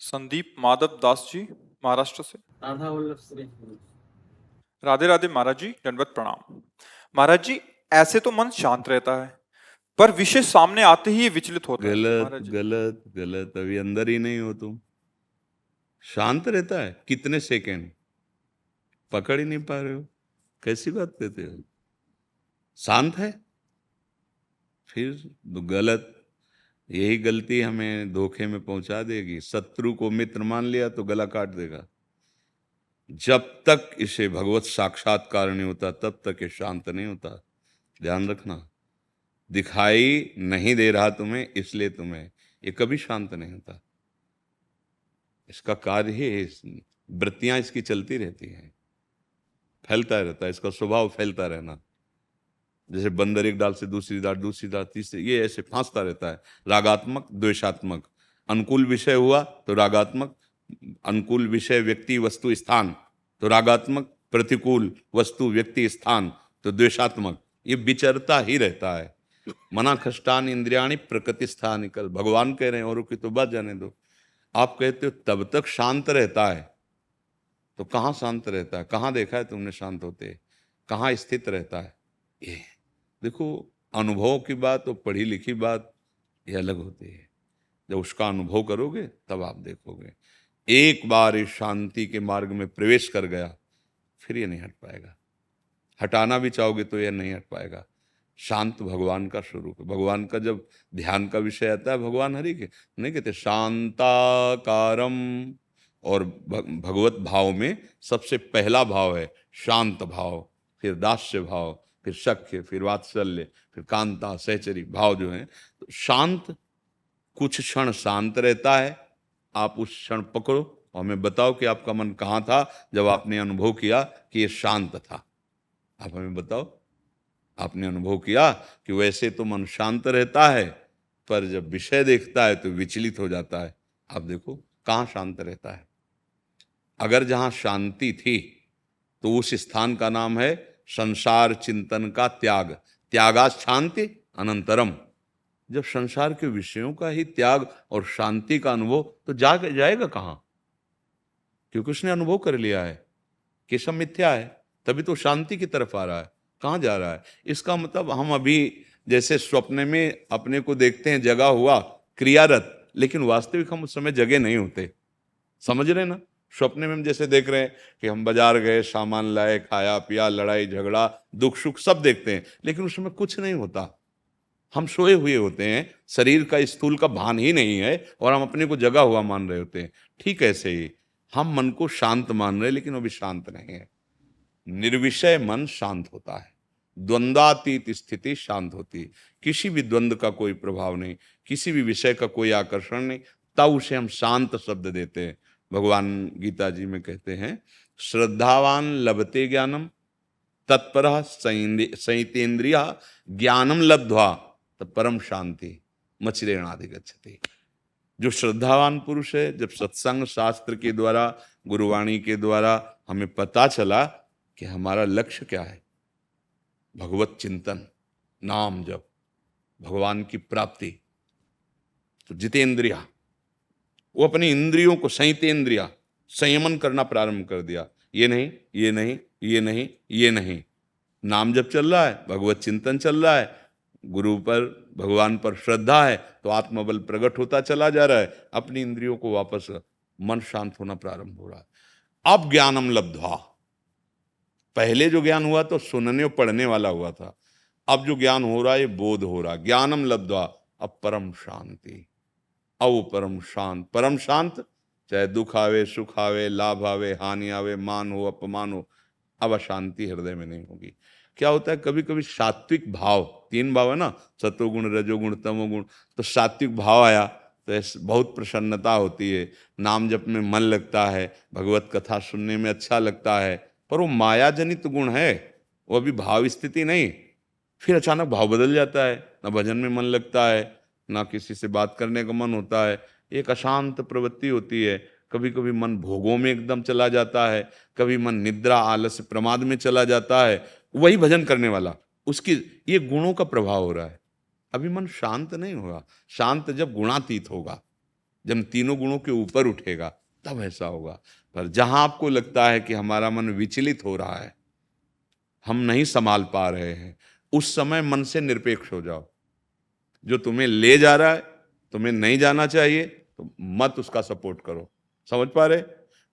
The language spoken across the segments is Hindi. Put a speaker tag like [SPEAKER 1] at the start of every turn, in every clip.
[SPEAKER 1] संदीप माधव दास जी, महाराष्ट्र से।
[SPEAKER 2] राधा वल्लभ श्री।
[SPEAKER 1] राधे राधे महाराज जी, दंडवत प्रणाम। महाराज जी, ऐसे तो मन शांत रहता है, पर विषय सामने आते ही ये विचलित होता है
[SPEAKER 3] गलत
[SPEAKER 1] महाराज जी।
[SPEAKER 3] गलत गलत। अभी अंदर ही नहीं हो तुम। शांत रहता है कितने सेकंड, पकड़ ही नहीं पा रहे हो। कैसी बात कहते हो? शांत है फिर गलत। यही गलती हमें धोखे में पहुंचा देगी। शत्रु को मित्र मान लिया तो गला काट देगा। जब तक इसे भगवत साक्षात्कार नहीं होता तब तक ये शांत नहीं होता। ध्यान रखना। दिखाई नहीं दे रहा तुम्हें इसलिए तुम्हें ये कभी शांत नहीं होता। इसका कार्य ही, वृत्तियां इसकी चलती रहती हैं, फैलता रहता है। इसका स्वभाव फैलता रहना। जैसे बंदर एक डाल से दूसरी डाल तीसरी, ये ऐसे फांसता रहता है। रागात्मक द्वेषात्मक। अनुकूल विषय हुआ तो रागात्मक, अनुकूल विषय व्यक्ति वस्तु स्थान तो रागात्मक, प्रतिकूल वस्तु व्यक्ति स्थान तो द्वेषात्मक। ये विचरता ही रहता है। मना खष्टान इंद्रियाणी प्रकृति स्थान। कल भगवान कह रहे हैं, औरों की तो बात जाने दो। आप कहते हो तब तक शांत रहता है, तो कहाँ शांत रहता है? कहाँ देखा है तुमने शांत होते? कहाँ स्थित रहता है? ये देखो, अनुभव की बात और पढ़ी लिखी बात ये अलग होती है। जब उसका अनुभव करोगे तब आप देखोगे। एक बार इस शांति के मार्ग में प्रवेश कर गया फिर ये नहीं हट पाएगा। हटाना भी चाहोगे तो यह नहीं हट पाएगा। शांत भगवान का स्वरूप है। भगवान का जब ध्यान का विषय आता है, भगवान हरि के नहीं कहते शांताकारम। और भगवत भाव में सबसे पहला भाव है शांत भाव, फिर दास्य भाव, फिर सख्य, फिर वात्सल्य, फिर कांता सहचरी भाव जो है। तो शांत, कुछ क्षण शांत रहता है। आप उस क्षण पकड़ो और हमें बताओ कि आपका मन कहाँ था जब आपने अनुभव किया कि ये शांत था। आप हमें बताओ, आपने अनुभव किया कि वैसे तो मन शांत रहता है, पर जब विषय देखता है तो विचलित हो जाता है। आप देखो कहाँ शांत रहता है। अगर जहां शांति थी तो उस स्थान का नाम है संसार चिंतन का त्याग। त्यागा शांति अनंतरम। जब संसार के विषयों का ही त्याग और शांति का अनुभव, तो जाएगा कहां? क्योंकि उसने अनुभव कर लिया है कि सब मिथ्या है, तभी तो शांति की तरफ आ रहा है। कहां जा रहा है? इसका मतलब हम अभी जैसे स्वप्न में अपने को देखते हैं जगा हुआ क्रियारत, लेकिन वास्तविक हम उस समय जगे नहीं होते। समझ रहे ना? स्वप्न में हम जैसे देख रहे हैं कि हम बाजार गए, सामान लाए, खाया पिया, लड़ाई झगड़ा, दुख सुख सब देखते हैं, लेकिन उस समय कुछ नहीं होता। हम सोए हुए होते हैं, शरीर का स्थूल का भान ही नहीं है और हम अपने को जगा हुआ मान रहे होते हैं। ठीक ऐसे ही हम मन को शांत मान रहे हैं, लेकिन अभी शांत नहीं है। निर्विषय मन शांत होता है। द्वंद्वातीत स्थिति शांत होती है। किसी भी द्वंद्व का कोई प्रभाव नहीं, किसी भी विषय का कोई आकर्षण नहीं, तब उसे हम शांत शब्द देते हैं। भगवान गीता जी में कहते हैं, श्रद्धावान लभते ज्ञानम तत्परः संयतेन्द्रिय ज्ञानम लब्ध्वा परम शांति मचिरेणाधिगच्छति। जो श्रद्धावान पुरुष है, जब सत्संग शास्त्र के द्वारा, गुरुवाणी के द्वारा हमें पता चला कि हमारा लक्ष्य क्या है, भगवत चिंतन, नाम जप, भगवान की प्राप्ति, तो जितेंद्रिया, वो अपनी इंद्रियों को संयतेन्द्रिया, संयमन करना प्रारंभ कर दिया। ये नहीं, ये नहीं, ये नहीं, ये नहीं। नाम जप चल रहा है, भगवत चिंतन चल रहा है, गुरु पर, भगवान पर श्रद्धा है, तो आत्मबल प्रकट होता चला जा रहा है। अपनी इंद्रियों को वापस, मन शांत होना प्रारंभ हो रहा है। अब ज्ञानम लब्ध्वा। पहले जो ज्ञान हुआ तो सुनने और पढ़ने वाला हुआ था। अब जो ज्ञान हो रहा है ये बोध हो रहा है। ज्ञानम लब्ध्वा, अब परम शांति। अब परम शांत, परम शांत, चाहे दुख आवे, सुख आवे, लाभ आवे, हानि आवे, मान हो, अपमान हो, अब अशांति हृदय में नहीं होगी। क्या होता है, कभी कभी सात्विक भाव, तीन भाव है ना, सतोगुण, रजोगुण, तमोगुण, तो सात्विक भाव आया तो ऐसे बहुत प्रसन्नता होती है, नाम जप में मन लगता है, भगवत कथा सुनने में अच्छा लगता है। पर वो माया जनित गुण है, वो अभी भाव स्थिति नहीं। फिर अचानक भाव बदल जाता है, ना भजन में मन लगता है, ना किसी से बात करने का मन होता है। एक अशांत प्रवृत्ति होती है। कभी कभी मन भोगों में एकदम चला जाता है, कभी मन निद्रा आलस्य प्रमाद में चला जाता है। वही भजन करने वाला, उसकी ये गुणों का प्रभाव हो रहा है। अभी मन शांत नहीं होगा। शांत जब गुणातीत होगा, जब तीनों गुणों के ऊपर उठेगा तब ऐसा होगा। पर जहां आपको लगता है कि हमारा मन विचलित हो रहा है, हम नहीं संभाल पा रहे हैं, उस समय मन से निरपेक्ष हो जाओ। जो तुम्हें ले जा रहा है, तुम्हें नहीं जाना चाहिए, तो मत उसका सपोर्ट करो। समझ पा रहे?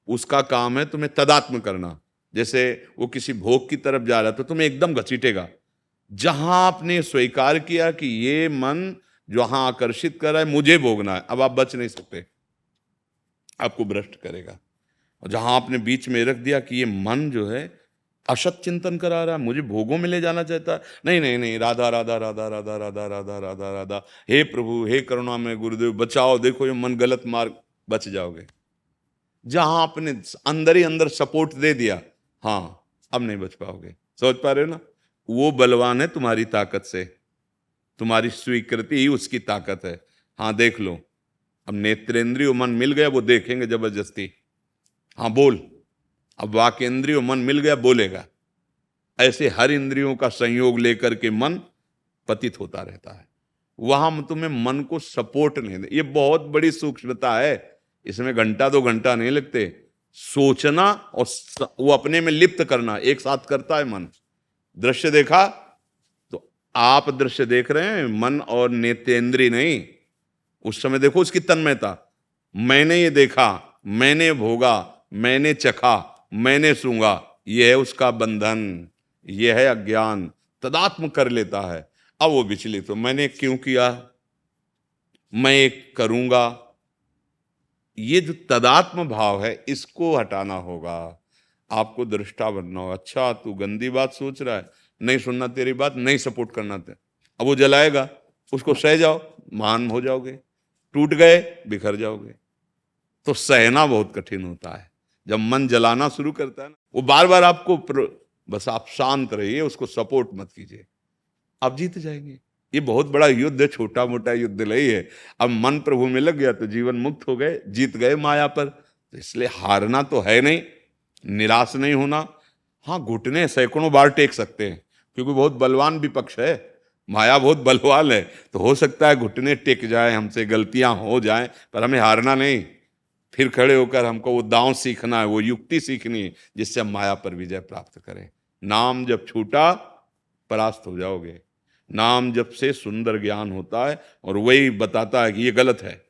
[SPEAKER 3] उसका काम है तुम्हें तदात्म करना। जैसे वो किसी भोग की तरफ जा रहा है तो तुम्हें एकदम घसीटेगा। जहां आपने स्वीकार किया कि ये मन जहां आकर्षित कर रहा है मुझे भोगना है, अब आप बच नहीं सकते, आपको भ्रष्ट करेगा। और जहां आपने बीच में रख दिया कि ये मन जो है असत चिंतन करा रहा है, मुझे भोगों में ले जाना चाहता है, नहीं नहीं नहीं, राधा राधा राधा राधा राधा राधा राधा राधा, हे प्रभु हे करुणा में गुरुदेव बचाओ, देखो ये मन गलत मार्ग, बच जाओगे। जहां आपने अंदर ही अंदर सपोर्ट दे दिया, हाँ अब नहीं बच पाओगे। समझ पा रहे हो ना? वो बलवान है तुम्हारी ताकत से, तुम्हारी स्वीकृति ही उसकी ताकत है। हाँ देख लो, अब नेत्रेंद्रिय मन मिल गया, वो देखेंगे जबरदस्ती। हाँ बोल, अब वाकेंद्रिय मन मिल गया, बोलेगा। ऐसे हर इंद्रियों का संयोग लेकर के मन पतित होता रहता है। वहां तुम्हें मन को सपोर्ट नहीं दे। ये बहुत बड़ी सूक्ष्मता है, इसमें घंटा 2 घंटा नहीं लगते। सोचना और वो अपने में लिप्त करना एक साथ करता है मन। दृश्य देखा तो आप दृश्य देख रहे हैं, मन और नेत्रेंद्रिय नहीं। उस समय देखो उसकी तन्मयता, मैंने ये देखा, मैंने भोगा, मैंने चखा, मैंने सूंघा, यह है उसका बंधन, यह है अज्ञान। तदात्म कर लेता है। अब वो विचलित हो, मैंने क्यों किया, मैं एक करूंगा। ये जो तदात्म भाव है इसको हटाना होगा। आपको दृष्टा बनना होगा। अच्छा तू गंदी बात सोच रहा है, नहीं सुनना तेरी बात, नहीं सपोर्ट करना तेरा। अब वो जलाएगा, उसको सह जाओ, महान हो जाओगे। टूट गए, बिखर जाओगे। तो सहना बहुत कठिन होता है। जब मन जलाना शुरू करता है ना, वो बार बार आपको बस आप शांत रहिए, उसको सपोर्ट मत कीजिए, आप जीत जाएंगे। ये बहुत बड़ा युद्ध है, छोटा मोटा युद्ध नहीं है। अब मन प्रभु में लग गया तो जीवन मुक्त हो गए, जीत गए माया पर। तो इसलिए हारना तो है नहीं, निराश नहीं होना। हाँ घुटने सैकड़ों बार टेक सकते हैं, क्योंकि बहुत बलवान विपक्ष है, माया बहुत बलवान है। तो हो सकता है घुटने टेक जाए, हमसे गलतियां हो जाएं, पर हमें हारना नहीं। फिर खड़े होकर हमको वो दांव सीखना है, वो युक्ति सीखनी है, जिससे हम माया पर विजय प्राप्त करें। नाम जब छूटा परास्त हो जाओगे। नाम जप से सुंदर ज्ञान होता है और वही बताता है कि ये गलत है,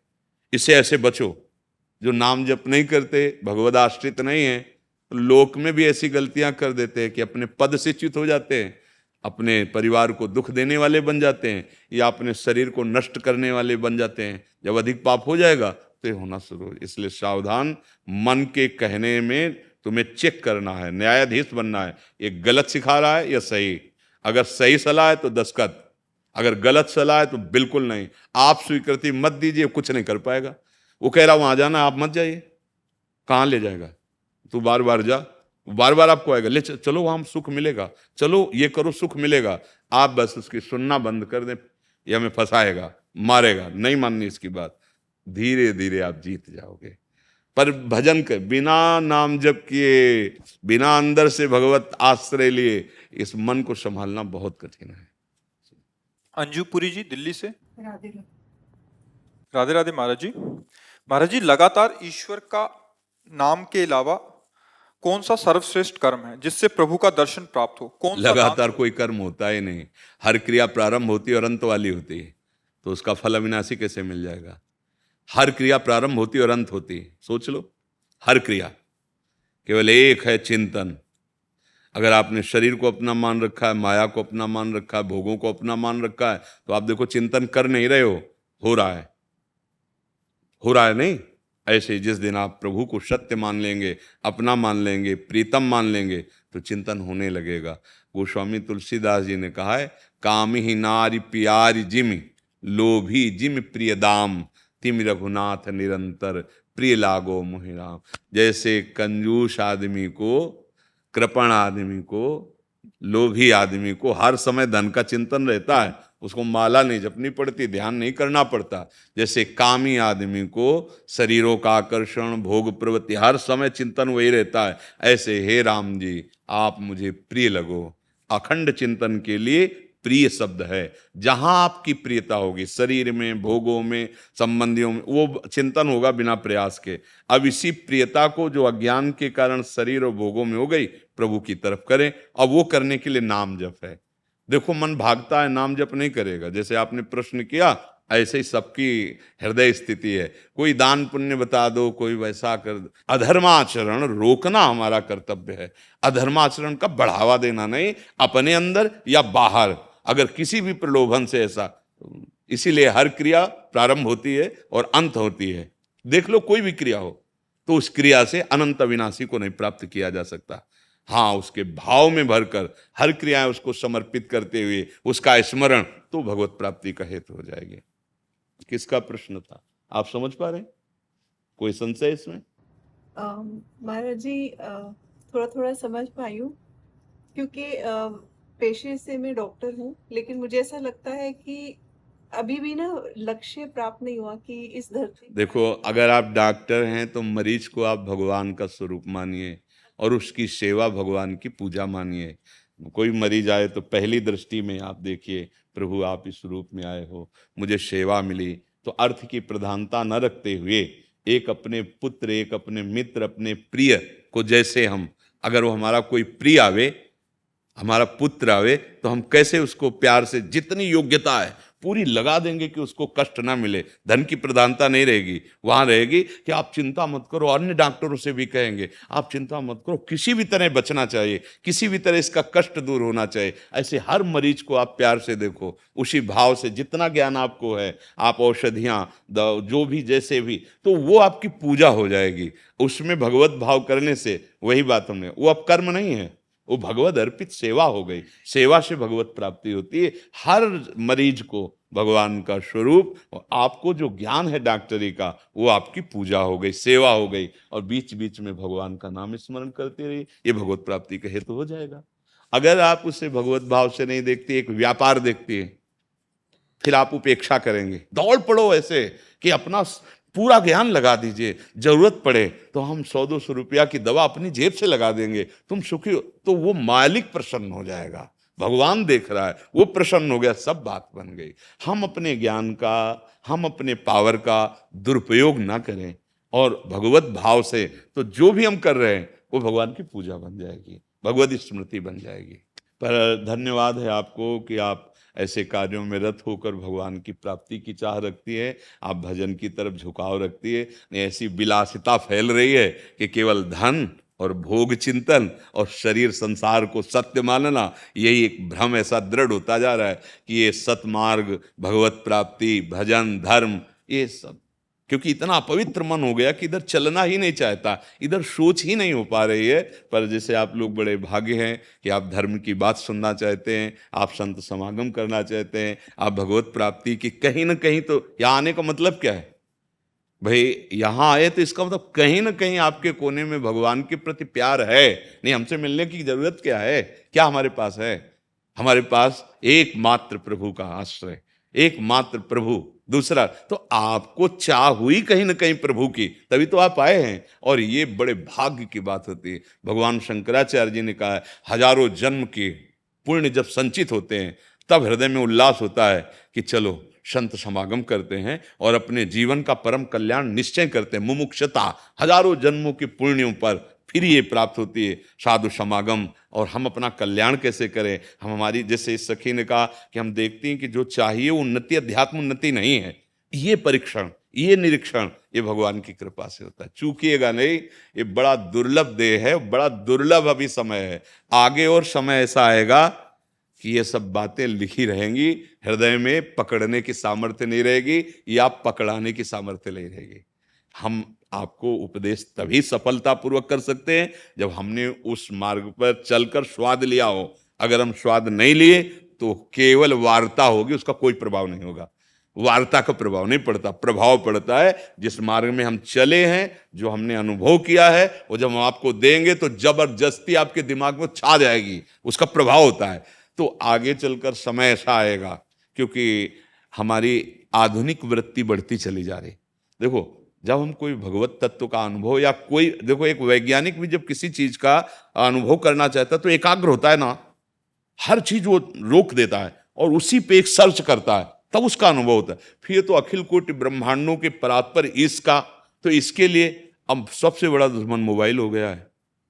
[SPEAKER 3] इससे ऐसे बचो। जो नाम जप नहीं करते, भगवद आश्रित नहीं है, तो लोक में भी ऐसी गलतियां कर देते हैं कि अपने पद से च्युत हो जाते हैं, अपने परिवार को दुख देने वाले बन जाते हैं, या अपने शरीर को नष्ट करने वाले बन जाते हैं। जब अधिक पाप हो जाएगा तो ये होना शुरू हो। इसलिए सावधान, मन के कहने में तुम्हें चेक करना है, न्यायाधीश बनना है। ये गलत सिखा रहा है या सही। अगर सही सलाह है तो दस्तखत, अगर गलत सलाह है तो बिल्कुल नहीं। आप स्वीकृति मत दीजिए, कुछ नहीं कर पाएगा। वो कह रहा वहां जाना, आप मत जाइए, कहां ले जाएगा? तू बार बार जा, बार बार आपको आएगा, ले चलो वहां सुख मिलेगा, चलो ये करो सुख मिलेगा। आप बस उसकी सुनना बंद कर दें, यह हमें फंसाएगा, मारेगा, नहीं माननी इसकी बात। धीरे धीरे आप जीत जाओगे। पर भजन कर, बिना नाम जप किए, बिना अंदर से भगवत आश्रय लिए, इस मन को संभालना बहुत कठिन है।
[SPEAKER 1] अंजू पुरी जी दिल्ली से।
[SPEAKER 2] राधे राधे।
[SPEAKER 1] राधे राधे महाराज जी। महाराज जी, लगातार ईश्वर का नाम के अलावा कौन सा सर्वश्रेष्ठ कर्म है जिससे प्रभु का दर्शन प्राप्त हो? कौन सा
[SPEAKER 3] लगातार कोई कर्म होता ही नहीं। हर क्रिया प्रारंभ होती है और अंत वाली होती है, तो उसका फल अविनाशी कैसे मिल जाएगा? हर क्रिया प्रारंभ होती और अंत होती है, सोच लो। हर क्रिया केवल एक है, चिंतन। अगर आपने शरीर को अपना मान रखा है, माया को अपना मान रखा है, भोगों को अपना मान रखा है, तो आप देखो चिंतन कर नहीं रहे हो रहा है, हो रहा है नहीं। ऐसे जिस दिन आप प्रभु को सत्य मान लेंगे, अपना मान लेंगे, प्रीतम मान लेंगे, तो चिंतन होने लगेगा। गोस्वामी तुलसीदास जी ने कहा है, कामी ही नारी प्यारी जिमि, लोभी जिमि प्रिय दाम, तिम रघुनाथ निरंतर प्रिय लागो मोहि राम। जैसे कंजूस आदमी को, कृपण आदमी को, लोभी आदमी को हर समय धन का चिंतन रहता है, उसको माला नहीं जपनी पड़ती, ध्यान नहीं करना पड़ता। जैसे कामी आदमी को शरीरों का आकर्षण, भोग प्रवृत्ति, हर समय चिंतन वही रहता है। ऐसे हे राम जी आप मुझे प्रिय लगो, अखंड चिंतन के लिए प्रिय शब्द है। जहां आपकी प्रियता होगी, शरीर में, भोगों में, संबंधियों में, वो चिंतन होगा बिना प्रयास के। अब इसी प्रियता को जो अज्ञान के कारण शरीर और भोगों में हो गई, प्रभु की तरफ करें। अब वो करने के लिए नाम जप है। देखो, मन भागता है, नाम जप नहीं करेगा। जैसे आपने प्रश्न किया, ऐसे ही सबकी हृदय स्थिति है। कोई दान पुण्य बता दो, कोई वैसा कर दो। अधर्माचरण रोकना हमारा कर्तव्य है। अधर्माचरण का बढ़ावा देना नहीं, अपने अंदर या बाहर, अगर किसी भी प्रलोभन से ऐसा। इसीलिए हर क्रिया प्रारंभ होती है और अंत होती है। देख लो, कोई भी क्रिया हो तो उस क्रिया से अनंत अविनाशी को नहीं प्राप्त किया जा सकता। हाँ, उसके भाव में भरकर हर क्रियाएं उसको समर्पित करते हुए उसका स्मरण, तो भगवत प्राप्ति का हेतु हो जाएगी। किसका प्रश्न था, आप समझ पा रहे हैं? कोई संशय इसमें?
[SPEAKER 2] महाराज जी, थोड़ा थोड़ा समझ पाई हूँ, क्योंकि पेशे से मैं डॉक्टर हूँ, लेकिन मुझे ऐसा लगता है कि अभी भी ना लक्ष्य प्राप्त नहीं हुआ कि इस धरती पर-
[SPEAKER 3] देखो, अगर आप डॉक्टर हैं तो मरीज को आप भगवान का स्वरूप मानिए और उसकी सेवा, भगवान की पूजा मानिए। कोई मरीज आए तो पहली दृष्टि में आप देखिए, प्रभु आप इस रूप में आए हो, मुझे सेवा मिली। तो अर्थ की प्रधानता न रखते हुए एक अपने पुत्र, एक अपने मित्र, अपने प्रिय को, जैसे हम, अगर वो हमारा कोई प्रिय आवे, हमारा पुत्र आवे, तो हम कैसे उसको प्यार से, जितनी योग्यता है पूरी लगा देंगे कि उसको कष्ट ना मिले। धन की प्रधानता नहीं रहेगी, वहां रहेगी कि आप चिंता मत करो। अन्य डॉक्टरों से भी कहेंगे आप चिंता मत करो, किसी भी तरह बचना चाहिए, किसी भी तरह इसका कष्ट दूर होना चाहिए। ऐसे हर मरीज को आप प्यार से देखो, उसी भाव से, जितना ज्ञान आपको है, आप औषधियाँ जो भी, जैसे भी, तो वो आपकी पूजा हो जाएगी। उसमें भगवत भाव करने से, वही बात हमने, वो अब कर्म नहीं है, वो भगवत अर्पित सेवा हो गई। सेवा से भगवत प्राप्ति होती है। हर मरीज को भगवान का स्वरूप, और आपको जो ज्ञान है डॉक्टरी का, वो आपकी पूजा हो गई, सेवा हो गई। और बीच बीच में भगवान का नाम स्मरण करते रहिए, ये भगवत प्राप्ति का हेतु हो जाएगा। अगर आप उसे भगवत भाव से नहीं देखते, एक व्यापार देखते हैं, फिर आप उपेक्षा करेंगे। दौड़ पड़ो ऐसे कि अपना पूरा ज्ञान लगा दीजिए, जरूरत पड़े तो हम 100-200 रुपया की दवा अपनी जेब से लगा देंगे, तुम सुखी हो। तो वो मालिक प्रसन्न हो जाएगा, भगवान देख रहा है, वो प्रसन्न हो गया, सब बात बन गई। हम अपने ज्ञान का, हम अपने पावर का दुरुपयोग ना करें और भगवत भाव से, तो जो भी हम कर रहे हैं वो भगवान की पूजा बन जाएगी, भगवत स्मृति बन जाएगी। पर धन्यवाद है आपको कि आप ऐसे कार्यों में रत होकर भगवान की प्राप्ति की चाह रखती है, आप भजन की तरफ झुकाव रखती है। ऐसी विलासिता फैल रही है कि केवल धन और भोग चिंतन और शरीर संसार को सत्य मानना, यही एक भ्रम ऐसा दृढ़ होता जा रहा है कि ये सतमार्ग, भगवत प्राप्ति, भजन, धर्म, ये सब, क्योंकि इतना अपवित्र मन हो गया कि इधर चलना ही नहीं चाहता, इधर सोच ही नहीं हो पा रही है। पर जैसे आप लोग बड़े भाग्य हैं कि आप धर्म की बात सुनना चाहते हैं, आप संत समागम करना चाहते हैं, आप भगवत प्राप्ति की कहीं ना कहीं, तो यहाँ आने का मतलब क्या है भाई? यहाँ आए तो इसका मतलब कहीं ना कहीं आपके कोने में भगवान के प्रति प्यार है। नहीं, हमसे मिलने की जरूरत क्या है? क्या हमारे पास है? हमारे पास एकमात्र प्रभु का आश्रय, एकमात्र प्रभु। दूसरा तो आपको चाह हुई कहीं ना कहीं प्रभु की, तभी तो आप आए हैं। और ये बड़े भाग्य की बात होती है। भगवान शंकराचार्य जी ने कहा है, हजारों जन्म के पुण्य जब संचित होते हैं, तब हृदय में उल्लास होता है कि चलो संत समागम करते हैं और अपने जीवन का परम कल्याण निश्चय करते हैं। मुमुक्षता, हजारों जन्मों के पुण्यों पर फिर ये प्राप्त होती है साधु समागम। और हम अपना कल्याण कैसे करें? हम, हमारी, जैसे इस सखी ने कहा कि हम देखते हैं कि जो चाहिए उन्नति, अध्यात्म उन्नति नहीं है। ये परीक्षण, ये निरीक्षण, ये भगवान की कृपा से होता है। चूकिएगा नहीं, ये बड़ा दुर्लभ देह है, बड़ा दुर्लभ अभी समय है। आगे और समय ऐसा आएगा कि ये सब बातें लिखी रहेंगी, हृदय में पकड़ने की सामर्थ्य नहीं रहेगी, या पकड़ाने की सामर्थ्य नहीं रहेगी। हम आपको उपदेश तभी सफलतापूर्वक कर सकते हैं जब हमने उस मार्ग पर चलकर स्वाद लिया हो। अगर हम स्वाद नहीं लिए तो केवल वार्ता होगी, उसका कोई प्रभाव नहीं होगा। वार्ता का प्रभाव नहीं पड़ता, प्रभाव पड़ता है जिस मार्ग में हम चले हैं, जो हमने अनुभव किया है, वो जब हम आपको देंगे तो जबरदस्ती आपके दिमाग में छा जाएगी, उसका प्रभाव होता है। तो आगे चलकर समय ऐसा आएगा, क्योंकि हमारी आधुनिक वृत्ति बढ़ती चली जा रही। देखो, जब हम कोई भगवत तत्व का अनुभव, या कोई, देखो एक वैज्ञानिक भी जब किसी चीज का अनुभव करना चाहता है तो एकाग्र होता है ना, हर चीज वो रोक देता है और उसी पे एक सर्च करता है, तब उसका अनुभव होता है। फिर तो अखिल कोटि ब्रह्मांडों के परात्पर इसका, तो इसके लिए अब सबसे बड़ा दुश्मन मोबाइल हो गया है,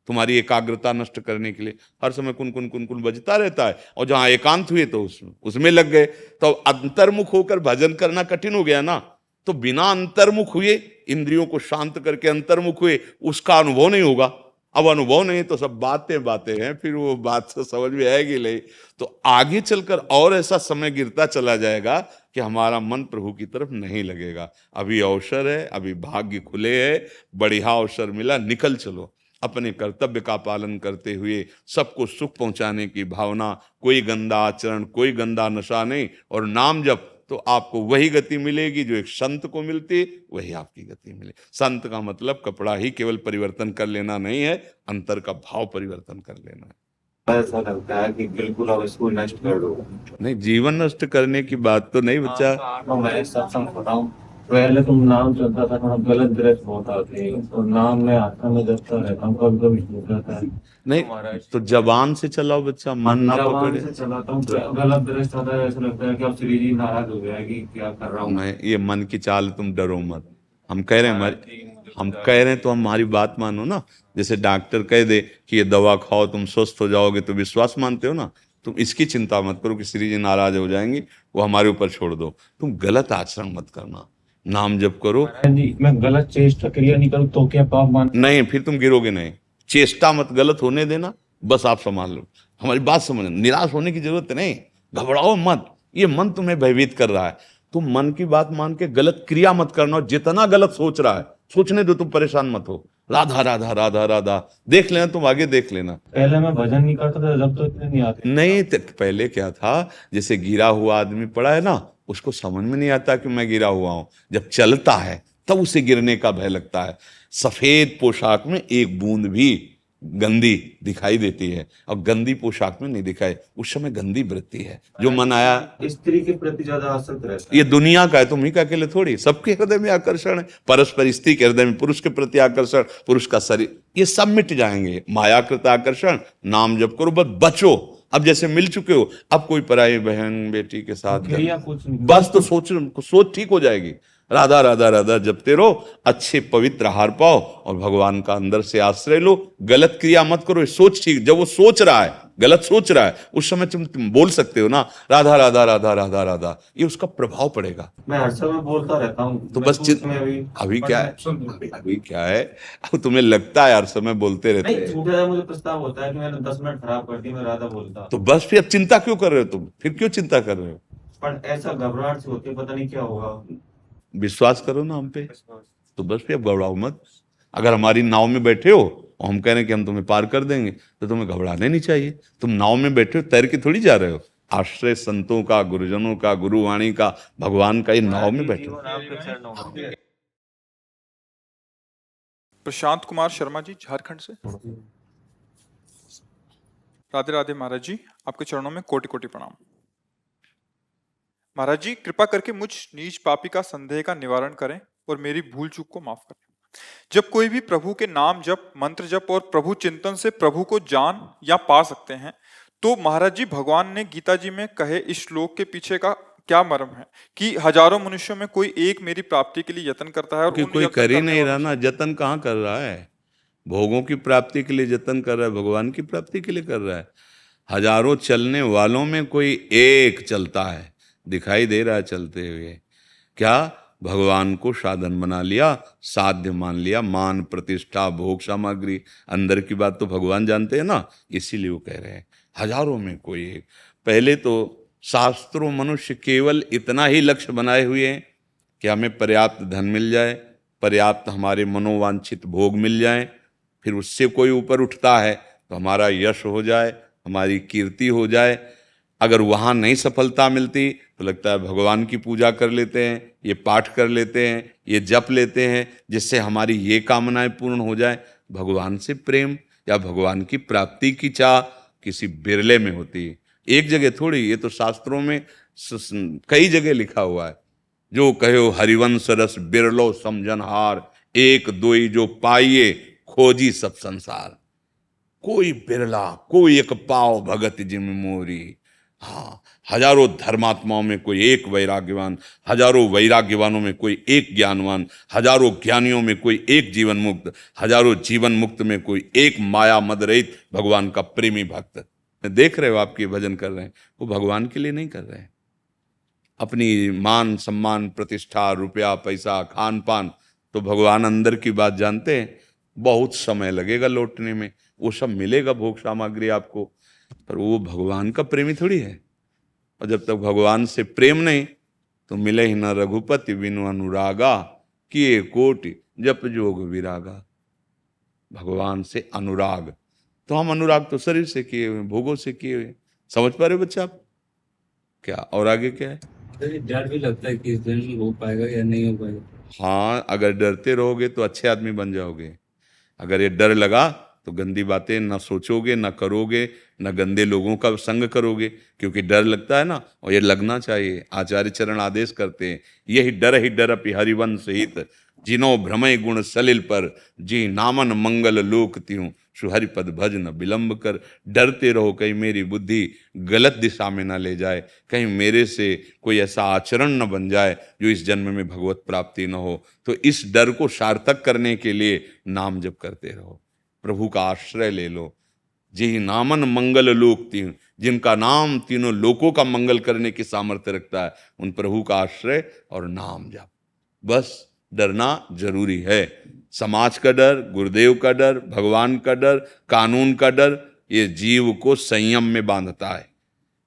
[SPEAKER 3] तुम्हारी एकाग्रता नष्ट करने के लिए। हर समय कुन कुन कुन कुन बजता रहता है, और जहां एकांत हुए तो उसमें लग गए, तो अंतर्मुख होकर भजन करना कठिन हो गया ना। तो बिना अंतर्मुख हुए, इंद्रियों को शांत करके अंतर्मुख हुए, उसका अनुभव नहीं होगा। अब अनुभव नहीं तो सब बातें बातें हैं, फिर वो बात से समझ में आएगी नहीं। तो आगे चलकर और ऐसा समय गिरता चला जाएगा कि हमारा मन प्रभु की तरफ नहीं लगेगा। अभी अवसर है, अभी भाग्य खुले है, बढ़िया अवसर मिला, निकल चलो अपने कर्तव्य का पालन करते हुए, सबको सुख पहुंचाने की भावना, कोई गंदा आचरण, कोई गंदा नशा नहीं, और नाम जप, तो आपको वही गति मिलेगी जो एक संत को मिलती, वही आपकी गति मिले। संत का मतलब कपड़ा ही केवल परिवर्तन कर लेना नहीं है, अंतर का भाव परिवर्तन कर लेना है।
[SPEAKER 4] ऐसा लगता है कि बिल्कुल अब इसको नष्ट कर दो।
[SPEAKER 3] नहीं, जीवन नष्ट करने की बात तो नहीं बच्चा।
[SPEAKER 4] तो मैं सत्संग बताऊं, पहले तुम नाम चलता था, थोड़ा गलत दृश्य बहुत आते हैं, तो नाम में आता में जपता रहता हूँ, कभी कभी छूट जाता है।
[SPEAKER 3] नहीं तो जबान से चलाओ बच्चा, मन ना
[SPEAKER 4] जबान
[SPEAKER 3] पकड़े।
[SPEAKER 4] से चलाता हूँ, तो गलत दृश्य आता है, ऐसा लगता है कि अब श्री जी नाराज हो गया है कि क्या कर रहा हूँ।
[SPEAKER 3] नहीं, ये मन की चाल, तुम डरो मत। हम कह रहे हैं तो हमारी बात मानो ना। जैसे डॉक्टर कह दे कि ये दवा खाओ तुम स्वस्थ हो जाओगे, तो विश्वास मानते हो ना। तुम इसकी चिंता मत करो कि श्री जी नाराज हो जाएंगे, वो हमारे ऊपर छोड़ दो। तुम गलत आचरण मत करना, नाम जप करो।
[SPEAKER 4] जी, मैं गलत चेष्टा क्रिया निकल तो क्या पाप मान?
[SPEAKER 3] नहीं, फिर तुम गिरोगे नहीं। चेष्टा मत गलत होने देना, बस आप संभाल लो। हमारी बात समझ, निराश होने की जरूरत नहीं, घबराओ मत। ये मन तुम्हें भयभीत कर रहा है, तुम मन की बात मान के गलत क्रिया मत करना। और जितना गलत सोच रहा है सोचने दो, तुम परेशान मत हो। राधा राधा राधा राधा देख लेना, तुम आगे देख लेना।
[SPEAKER 4] पहले मैं भजन नहीं करता था, जब तो इतने नहीं आते।
[SPEAKER 3] नहीं, पहले क्या था, जैसे गिरा हुआ आदमी पड़ा है ना, उसको समझ में नहीं आता कि मैं गिरा हुआ हूं। जब चलता है तब उसे गिरने का भय लगता है। सफेद पोशाक में एक बूंद भी गंदी दिखाई देती है, और गंदी पोशाक में नहीं दिखाई, उस समय गंदी वृत्ति है। जो मन आया,
[SPEAKER 4] स्त्री के प्रति ज्यादा आसक्त रहता है।
[SPEAKER 3] ये दुनिया का है, तुम ही का अकेले थोड़ी, सबके हृदय में आकर्षण है। परस्पर स्त्री के हृदय में पुरुष के प्रति आकर्षण, पुरुष का शरीर, ये सब मिट जाएंगे। मायाकृत आकर्षण, नाम जप करो, बस बचो। अब जैसे मिल चुके हो, अब कोई पराई बहन बेटी के साथ
[SPEAKER 4] क्रिया कुछ नहीं,
[SPEAKER 3] बस तो सोच ठीक हो जाएगी। राधा राधा राधा जपते रहो, अच्छे पवित्र आहार पाओ, और भगवान का अंदर से आश्रय लो। गलत क्रिया मत करो, सोच ठीक। जब वो सोच रहा है, गलत सोच रहा है, उस समय तुम बोल सकते हो ना, राधा राधा राधा राधा राधा, ये उसका प्रभाव पड़ेगा।
[SPEAKER 4] मैं हर समय बोलता रहता हूँ।
[SPEAKER 3] तो बस अभी क्या है, अभी क्या है, अब तुम्हें लगता है हर समय बोलते रहते
[SPEAKER 4] नहीं,
[SPEAKER 3] हैं,
[SPEAKER 4] छूट जाए मुझे पछतावा होता है कि मैंने 10 मिनट खराब कर दी, मैं राधा बोलता।
[SPEAKER 3] तो बस फिर अब चिंता क्यों कर रहे हो तुम? फिर क्यों चिंता कर रहे हो?
[SPEAKER 4] पर ऐसा घबराहट से होती है, पता नहीं क्या होगा।
[SPEAKER 3] विश्वास करो ना हम पे, तो बस फिर अब घबराओ मत। अगर हमारी नाव में बैठे हो और हम कह रहे हैं कि हम तुम्हें पार कर देंगे, तो तुम्हें घबराने नहीं चाहिए। तुम नाव में बैठे हो, तैर के थोड़ी जा रहे हो। आश्रय संतों का, गुरुजनों का, गुरुवाणी का, भगवान का, ये नाव में बैठे हो।
[SPEAKER 1] प्रशांत कुमार शर्मा जी, झारखंड से। राधे राधे महाराज जी, आपके चरणों में कोटि कोटि प्रणाम। महाराज जी, कृपा करके मुझ नीच पापी का संदेह का निवारण करें और मेरी भूल चूक को माफ करें। जब कोई भी प्रभु के नाम जप, मंत्र जप और प्रभु चिंतन से प्रभु को जान या पा सकते हैं, तो महाराज जी, भगवान ने गीता जी में कहे इस श्लोक के पीछे का क्या मर्म है कि हजारों मनुष्यों में कोई एक मेरी प्राप्ति के लिए यत्न करता है, और
[SPEAKER 3] कि
[SPEAKER 1] उन
[SPEAKER 3] कोई
[SPEAKER 1] यत्न
[SPEAKER 3] कर ही
[SPEAKER 1] करने
[SPEAKER 3] नहीं
[SPEAKER 1] वालों
[SPEAKER 3] रहा ना। जतन कहाँ कर रहा है? भोगों की प्राप्ति के लिए जतन कर रहा है, भगवान की प्राप्ति के लिए कर रहा है। हजारों चलने वालों में कोई एक चलता है, दिखाई दे रहा है चलते हुए। क्या भगवान को साधन बना लिया, साध्य मान लिया, मान प्रतिष्ठा भोग सामग्री, अंदर की बात तो भगवान जानते हैं ना, इसीलिए वो कह रहे हैं हजारों में कोई एक। पहले तो शास्त्रों मनुष्य केवल इतना ही लक्ष्य बनाए हुए हैं कि हमें पर्याप्त धन मिल जाए, पर्याप्त हमारे मनोवांछित भोग मिल जाए, फिर उससे कोई ऊपर उठता है तो हमारा यश हो जाए, हमारी कीर्ति हो जाए। अगर वहाँ नहीं सफलता मिलती तो लगता है भगवान की पूजा कर लेते हैं, ये पाठ कर लेते हैं, ये जप लेते हैं, जिससे हमारी ये कामनाएं पूर्ण हो जाए। भगवान से प्रेम या भगवान की प्राप्ति की चाह किसी बिरले में होती है, एक जगह थोड़ी। ये तो शास्त्रों में कई जगह लिखा हुआ है। जो कहो हरिवंश रस बिरलो समझनहार, एक दोई जो पाइए खोजी सब संसार। कोई बिरला, कोई एक पाव भगत जिम मोरी। हाँ, हजारों धर्मात्माओं में कोई एक वैराग्यवान, हजारों वैराग्यवानों में कोई एक ज्ञानवान, हजारों ज्ञानियों में कोई एक जीवन मुक्त, हजारों जीवन मुक्त में कोई एक माया मद रहित भगवान का प्रेमी भक्त। देख रहे हो आपके भजन कर रहे हैं, वो भगवान के लिए नहीं कर रहे हैं, अपनी मान सम्मान प्रतिष्ठा रुपया पैसा खान पान। तो भगवान अंदर की बात जानते हैं, बहुत समय लगेगा लौटने में, वो सब मिलेगा भोग सामग्री आपको, पर वो भगवान का प्रेमी थोड़ी है। और जब तक भगवान से प्रेम नहीं तो मिले ही न रघुपति बिनु अनुरागा, किए कोटि जप जोग विरागा। भगवान से अनुराग, तो हम अनुराग तो शरीर से किए हुए, भोगों से किए हुए। समझ पा रहे हो बच्चा आप? क्या और आगे क्या है?
[SPEAKER 4] डर भी लगता है कि इस दिन हो पाएगा या नहीं हो पाएगा।
[SPEAKER 3] हाँ, अगर डरते रहोगे तो अच्छे आदमी बन जाओगे। अगर ये डर लगा तो गंदी बातें न सोचोगे, न करोगे, न गंदे लोगों का संग करोगे, क्योंकि डर लगता है ना, और ये लगना चाहिए। आचार्य चरण आदेश करते हैं, यही डर अपि हरिवंश हित, जिनो भ्रमय गुण सलिल पर, जी नामन मंगल लोक त्यों, सुहरिपद भज न विलंब कर। डरते रहो कहीं मेरी बुद्धि गलत दिशा में ना ले जाए, कहीं मेरे से कोई ऐसा आचरण न बन जाए जो इस जन्म में भगवत प्राप्ति न हो। तो इस डर को सार्थक करने के लिए नाम जप करते रहो, प्रभु का आश्रय ले लो। जी नामन मंगल लोक त्यों, जिनका नाम तीनों लोकों का मंगल करने की सामर्थ्य रखता है, उन प्रभु का आश्रय और नाम जप। बस डरना जरूरी है। समाज का डर, गुरुदेव का डर, भगवान का डर, कानून का डर, ये जीव को संयम में बांधता है,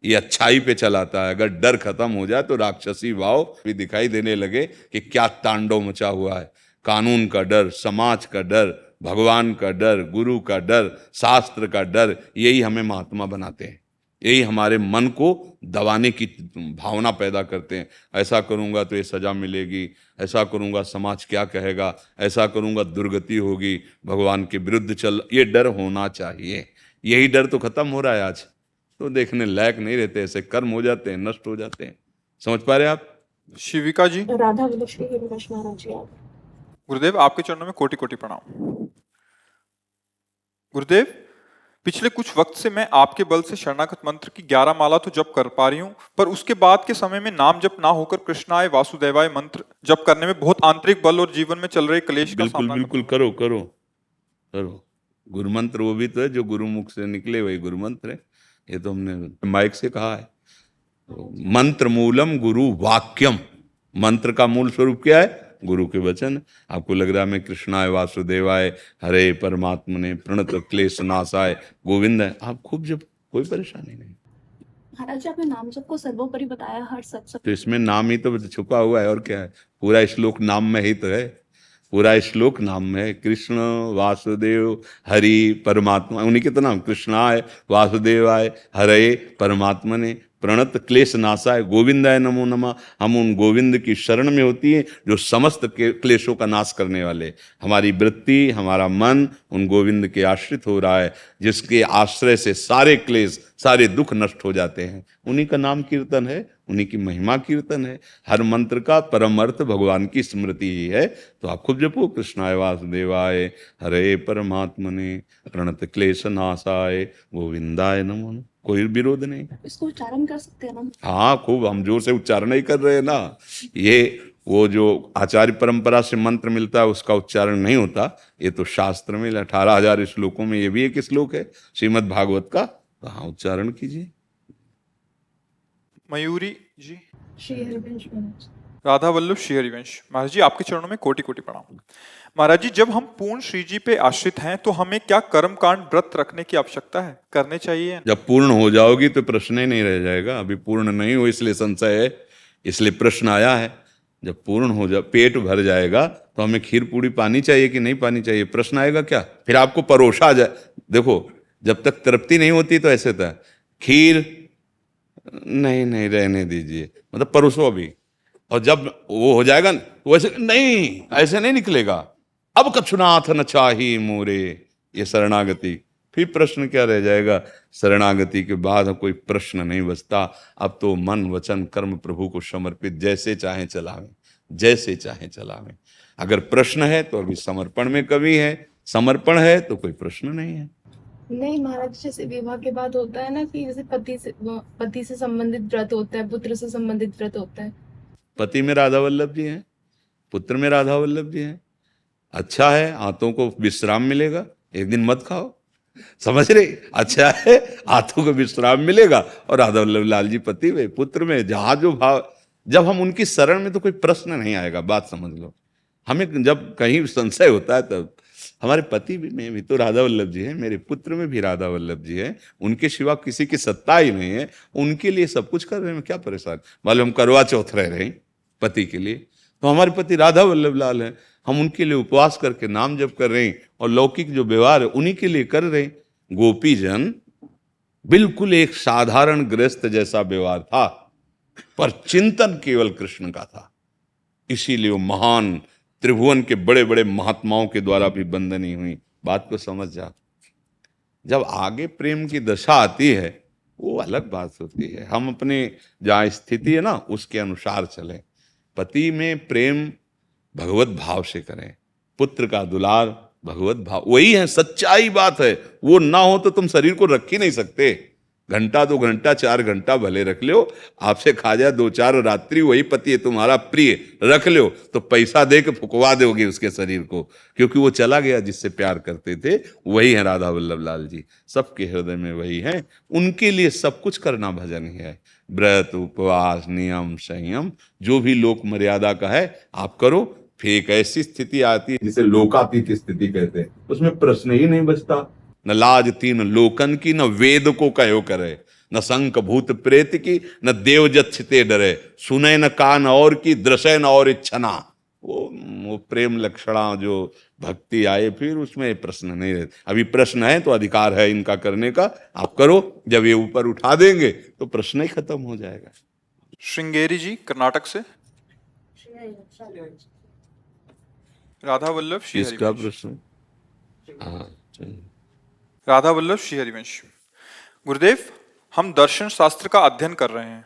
[SPEAKER 3] ये अच्छाई पे चलाता है। अगर डर खत्म हो जाए तो राक्षसी भाव भी दिखाई देने लगे कि क्या तांडव मचा हुआ है। कानून का डर, समाज का डर, भगवान का डर, गुरु का डर, शास्त्र का डर, यही हमें महात्मा बनाते हैं, यही हमारे मन को दबाने की भावना पैदा करते हैं। ऐसा करूंगा तो ये सजा मिलेगी, ऐसा करूंगा समाज क्या कहेगा, ऐसा करूंगा दुर्गति होगी, भगवान के विरुद्ध चल, ये डर होना चाहिए। यही डर तो खत्म हो रहा है आज, तो देखने लायक नहीं रहते, ऐसे कर्म हो जाते हैं, नष्ट हो जाते हैं। समझ पा रहे आप?
[SPEAKER 1] शिविका जी।
[SPEAKER 5] राधा विलक्ष्मी महाराज जी आप।
[SPEAKER 1] गुरुदेव आपके चरणों में कोटि कोटि प्रणाम। गुरुदेव, पिछले कुछ वक्त से मैं आपके बल से शरणागत मंत्र की 11 माला तो जप कर पा रही हूँ, पर उसके बाद के समय में नाम जप ना होकर कृष्णाय वासुदेवाय मंत्र जप करने में बहुत आंतरिक बल और जीवन में चल रहे क्लेश का
[SPEAKER 3] बिल्कुल
[SPEAKER 1] सामना
[SPEAKER 3] बिल्कुल करो करो करो। गुरु मंत्र वो भी तो है जो गुरु मुख से निकले, वही गुरु मंत्र है। ये तो हमने माइक से कहा है। तो मंत्र मूलम गुरु वाक्यम, मंत्र का मूल स्वरूप क्या है? गुरु के वचन। आपको लग रहा है मैं कृष्णाय वासुदेवाय हरे परमात्मने प्रणत क्लेश नाशाय गोविंद है, आप खूब जब, कोई परेशानी नहीं।
[SPEAKER 5] महाराज जी आपने नाम जप को सर्वोपरि बताया हर सत्संग।
[SPEAKER 3] तो इसमें नाम ही तो छुपा हुआ है, और क्या है? पूरा श्लोक नाम में ही तो है, पूरा श्लोक नाम में है। कृष्ण वासुदेव हरि परमात्मा, उन्हीं के तो नाम, कृष्णाय वासुदेवाय हरे परमात्मने प्रणत क्लेश नाशाय गोविंदाय नमो नमः। हम उन गोविंद की शरण में होती है जो समस्त क्लेशों का नाश करने वाले। हमारी वृत्ति, हमारा मन उन गोविंद के आश्रित हो रहा है, जिसके आश्रय से सारे क्लेश, सारे दुख नष्ट हो जाते हैं। उन्हीं का नाम कीर्तन है, उन्हीं की महिमा कीर्तन है। हर मंत्र का परम अर्थ भगवान की स्मृति ही है। तो आप खुद जपो, कृष्णाय वासुदेवाय हरे परमात्मने प्रणत क्लेश नाशाय गोविंदाय नमो नमः। कोई विरोध नहीं।
[SPEAKER 5] इसको उच्चारण कर सकते हैं ना?
[SPEAKER 3] हाँ खूब, हम जोर से उच्चारण ही कर रहे हैं ना। ये वो जो आचार्य परंपरा से मंत्र मिलता है उसका उच्चारण नहीं होता, ये तो शास्त्र में 18,000 श्लोकों में ये भी एक श्लोक है श्रीमद् भागवत का। तो हाँ, उच्चारण कीजिए।
[SPEAKER 1] मयूरी जी।
[SPEAKER 5] श्री हरिवंश महाराज।
[SPEAKER 1] राधा वल्लभ श्री हरिवंश महाराज जी, आपके चरणों में कोटि कोटि प्रणाम। महाराज जी, जब हम पूर्ण श्री जी पे आश्रित हैं तो हमें क्या कर्म कांड व्रत रखने की आवश्यकता है, करने चाहिए?
[SPEAKER 3] जब पूर्ण हो जाओगी तो प्रश्न ही नहीं रह जाएगा। अभी पूर्ण नहीं हो इसलिए संशय है, इसलिए प्रश्न आया है। जब पूर्ण हो जा, पेट भर जाएगा तो हमें खीर पूड़ी पानी चाहिए कि नहीं पानी चाहिए, प्रश्न आएगा क्या? फिर आपको परोसा जाए। देखो, जब तक तृप्ति नहीं होती तो ऐसे था, खीर नहीं रहने दीजिए, मतलब परोसो अभी, और जब वो हो जाएगा तो वैसे नहीं, ऐसे नहीं निकलेगा। अब कछुनाथ न चाही मोरे, ये शरणागति। फिर प्रश्न क्या रह जाएगा? शरणागति के बाद कोई प्रश्न नहीं बचता। अब तो मन वचन कर्म प्रभु को समर्पित, जैसे चाहे चलावें, जैसे चाहे चलावें। अगर प्रश्न है तो अभी समर्पण में कमी है, समर्पण है तो कोई प्रश्न नहीं है।
[SPEAKER 6] नहीं महाराज, जैसे विवाह के बाद होता है ना कि जैसे पति से संबंधित व्रत होता है, पुत्र से संबंधित व्रत होता है।
[SPEAKER 3] पति में राधा वल्लभ जी हैं, पुत्र में राधा वल्लभ जी हैं। अच्छा है, आंतों को विश्राम मिलेगा, एक दिन मत खाओ, समझ रहे? अच्छा है, आंतों को विश्राम मिलेगा, और राधा वल्लभ लाल जी पति में, पुत्र में, जहां जो भाव, जब हम उनकी शरण में तो कोई प्रश्न नहीं आएगा। बात समझ लो, हमें जब कहीं संशय होता है तब हमारे पति में भी तो राधा वल्लभ जी हैं, मेरे पुत्र में भी राधा वल्लभ जी हैं, उनके सिवा किसी की सत्ता ही नहीं है, उनके लिए सब कुछ कर रहे हैं, क्या परेशान? मालूम हम करवा चौथ रह रहे हैं पति के लिए, तो हमारे पति राधा वल्लभ लाल हैं, हम उनके लिए उपवास करके नाम जप कर रहे हैं, और लौकिक जो व्यवहार है उन्हीं के लिए कर रहे हैं। गोपी जन बिल्कुल एक साधारण गृहस्थ जैसा व्यवहार था, पर चिंतन केवल कृष्ण का था, इसीलिए वो महान त्रिभुवन के बड़े बड़े महात्माओं के द्वारा भी बंदनी हुई। बात को समझ जा। जब आगे प्रेम की दशा आती है वो अलग बात होती है, हम अपने जहाँ स्थिति है ना उसके अनुसार चलें। पति में प्रेम भगवत भाव से करें, पुत्र का दुलार भगवत भाव, वही है सच्चाई बात है। वो ना हो तो तुम शरीर को रख ही नहीं सकते। घंटा 2 घंटा 4 घंटा भले रख लो, आपसे खा जाए 2-4 रात्रि, वही पति है तुम्हारा प्रिय, रख लो तो पैसा दे के फुकवा दोगे उसके शरीर को, क्योंकि वो चला गया जिससे प्यार करते थे। वही है राधा वल्लभ लाल जी, सबके हृदय में वही है। उनके लिए सब कुछ करना भजन ही है, व्रत उपवास नियम संयम जो भी लोक मर्यादा का है आप करो। फिर एक ऐसी स्थिति आती है जिसे लोकातीत स्थिति कहते हैं, उसमें प्रश्न ही नहीं बचता। न लाज तीन लोकन की, न वेद को कहो करे, न शंख भूत प्रेत की, न देव जच्छते डरे, सुने न कान और की, दृश्य न और इच्छना। वो प्रेम लक्षणा जो भक्ति आए फिर उसमें प्रश्न नहीं रहते। अभी प्रश्न है तो अधिकार है इनका करने का, आप करो, जब ये ऊपर उठा देंगे तो प्रश्न ही खत्म हो जाएगा।
[SPEAKER 1] श्रृंगेरी जी कर्नाटक से, राधा वल्लभ श्री
[SPEAKER 3] इसका
[SPEAKER 1] हरिवंश।
[SPEAKER 3] प्रश्न, हाँ चलिए।
[SPEAKER 1] राधा वल्लभ श्री हरिवंश। गुरुदेव, हम दर्शन शास्त्र का अध्ययन कर रहे हैं।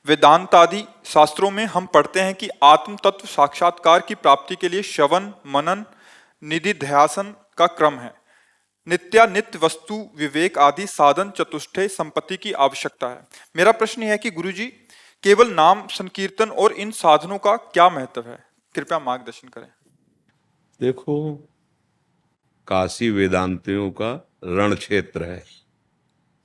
[SPEAKER 1] वेदांत आदि शास्त्रों में हम पढ़ते हैं कि आत्म तत्व साक्षात्कार की प्राप्ति के लिए श्रवण मनन निधिध्यासन का क्रम है। नित्य वस्तु विवेक आदि साधन चतुष्टय संपत्ति की आवश्यकता है। मेरा प्रश्न यह है कि गुरुजी, केवल नाम संकीर्तन और इन साधनों का क्या महत्व है? कृपया मार्गदर्शन करें।
[SPEAKER 3] देखो, काशी वेदांतियों का रण क्षेत्र है,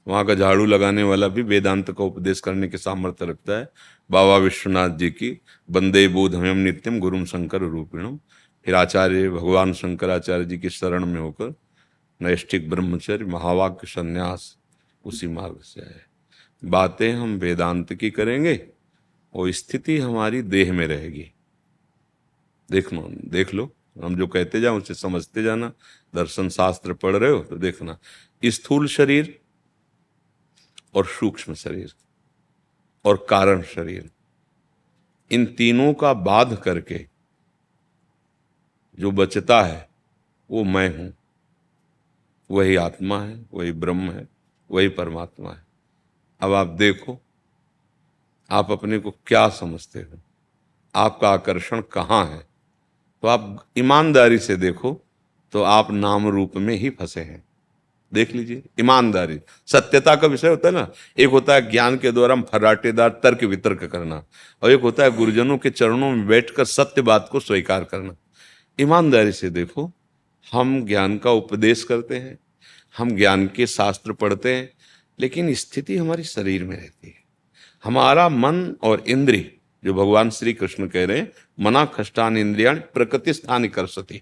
[SPEAKER 3] वहां का झाड़ू लगाने वाला भी वेदांत का उपदेश करने के सामर्थ्य रखता है। बाबा विश्वनाथ जी की वंदे बोधमयम नित्यम गुरुम शंकर रूपिणम, फिर आचार्य भगवान शंकराचार्य जी की शरण में होकर नैष्ठिक ब्रह्मचर्य महावाक्य संन्यास उसी मार्ग से है। बातें हम वेदांत की करेंगे और स्थिति हमारी देह में रहेगी। देख लो, हम जो कहते जाओ उसे समझते जाना। दर्शन शास्त्र पढ़ रहे हो तो देखना, स्थूल शरीर और सूक्ष्म शरीर और कारण शरीर, इन तीनों का बाध करके जो बचता है वो मैं हूं, वही आत्मा है, वही ब्रह्म है, वही परमात्मा है। अब आप देखो, आप अपने को क्या समझते हो, आपका आकर्षण कहाँ है? तो आप ईमानदारी से देखो तो आप नाम रूप में ही फंसे हैं। देख लीजिए, ईमानदारी, सत्यता का विषय होता है ना। एक होता है ज्ञान के द्वारा फर्राटेदार तर्क वितर्क करना, और एक होता है गुरुजनों के चरणों में बैठकर सत्य बात को स्वीकार करना। ईमानदारी से देखो, हम ज्ञान का उपदेश करते हैं, हम ज्ञान के शास्त्र पढ़ते हैं, लेकिन स्थिति हमारी शरीर में रहती है। हमारा मन और इंद्रिय, जो भगवान श्री कृष्ण कह रहे हैं, मना खष्टान इंद्रियाण प्रकृति स्थान कर्षति,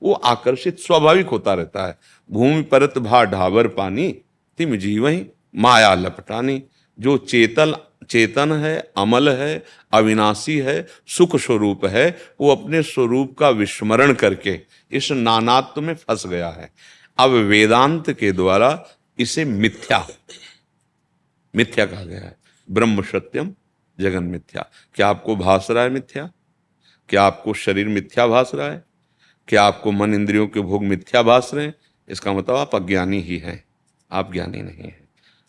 [SPEAKER 3] वो आकर्षित स्वाभाविक होता रहता है। भूमि परत भा ढाबर पानी, तिम जीवहि माया लपटानी। जो चेतन है, अमल है, अविनाशी है, सुख स्वरूप है, वो अपने स्वरूप का विस्मरण करके इस नानात्व में फंस गया है। अब वेदांत के द्वारा इसे मिथ्या कहा गया है। ब्रह्म सत्यम जगन मिथ्या। क्या आपको भास रहा है मिथ्या? क्या आपको शरीर मिथ्या भास रहा है? क्या आपको मन इंद्रियों के भोग मिथ्या भास रहे हैं? इसका मतलब आप अज्ञानी ही हैं, आप ज्ञानी नहीं हैं।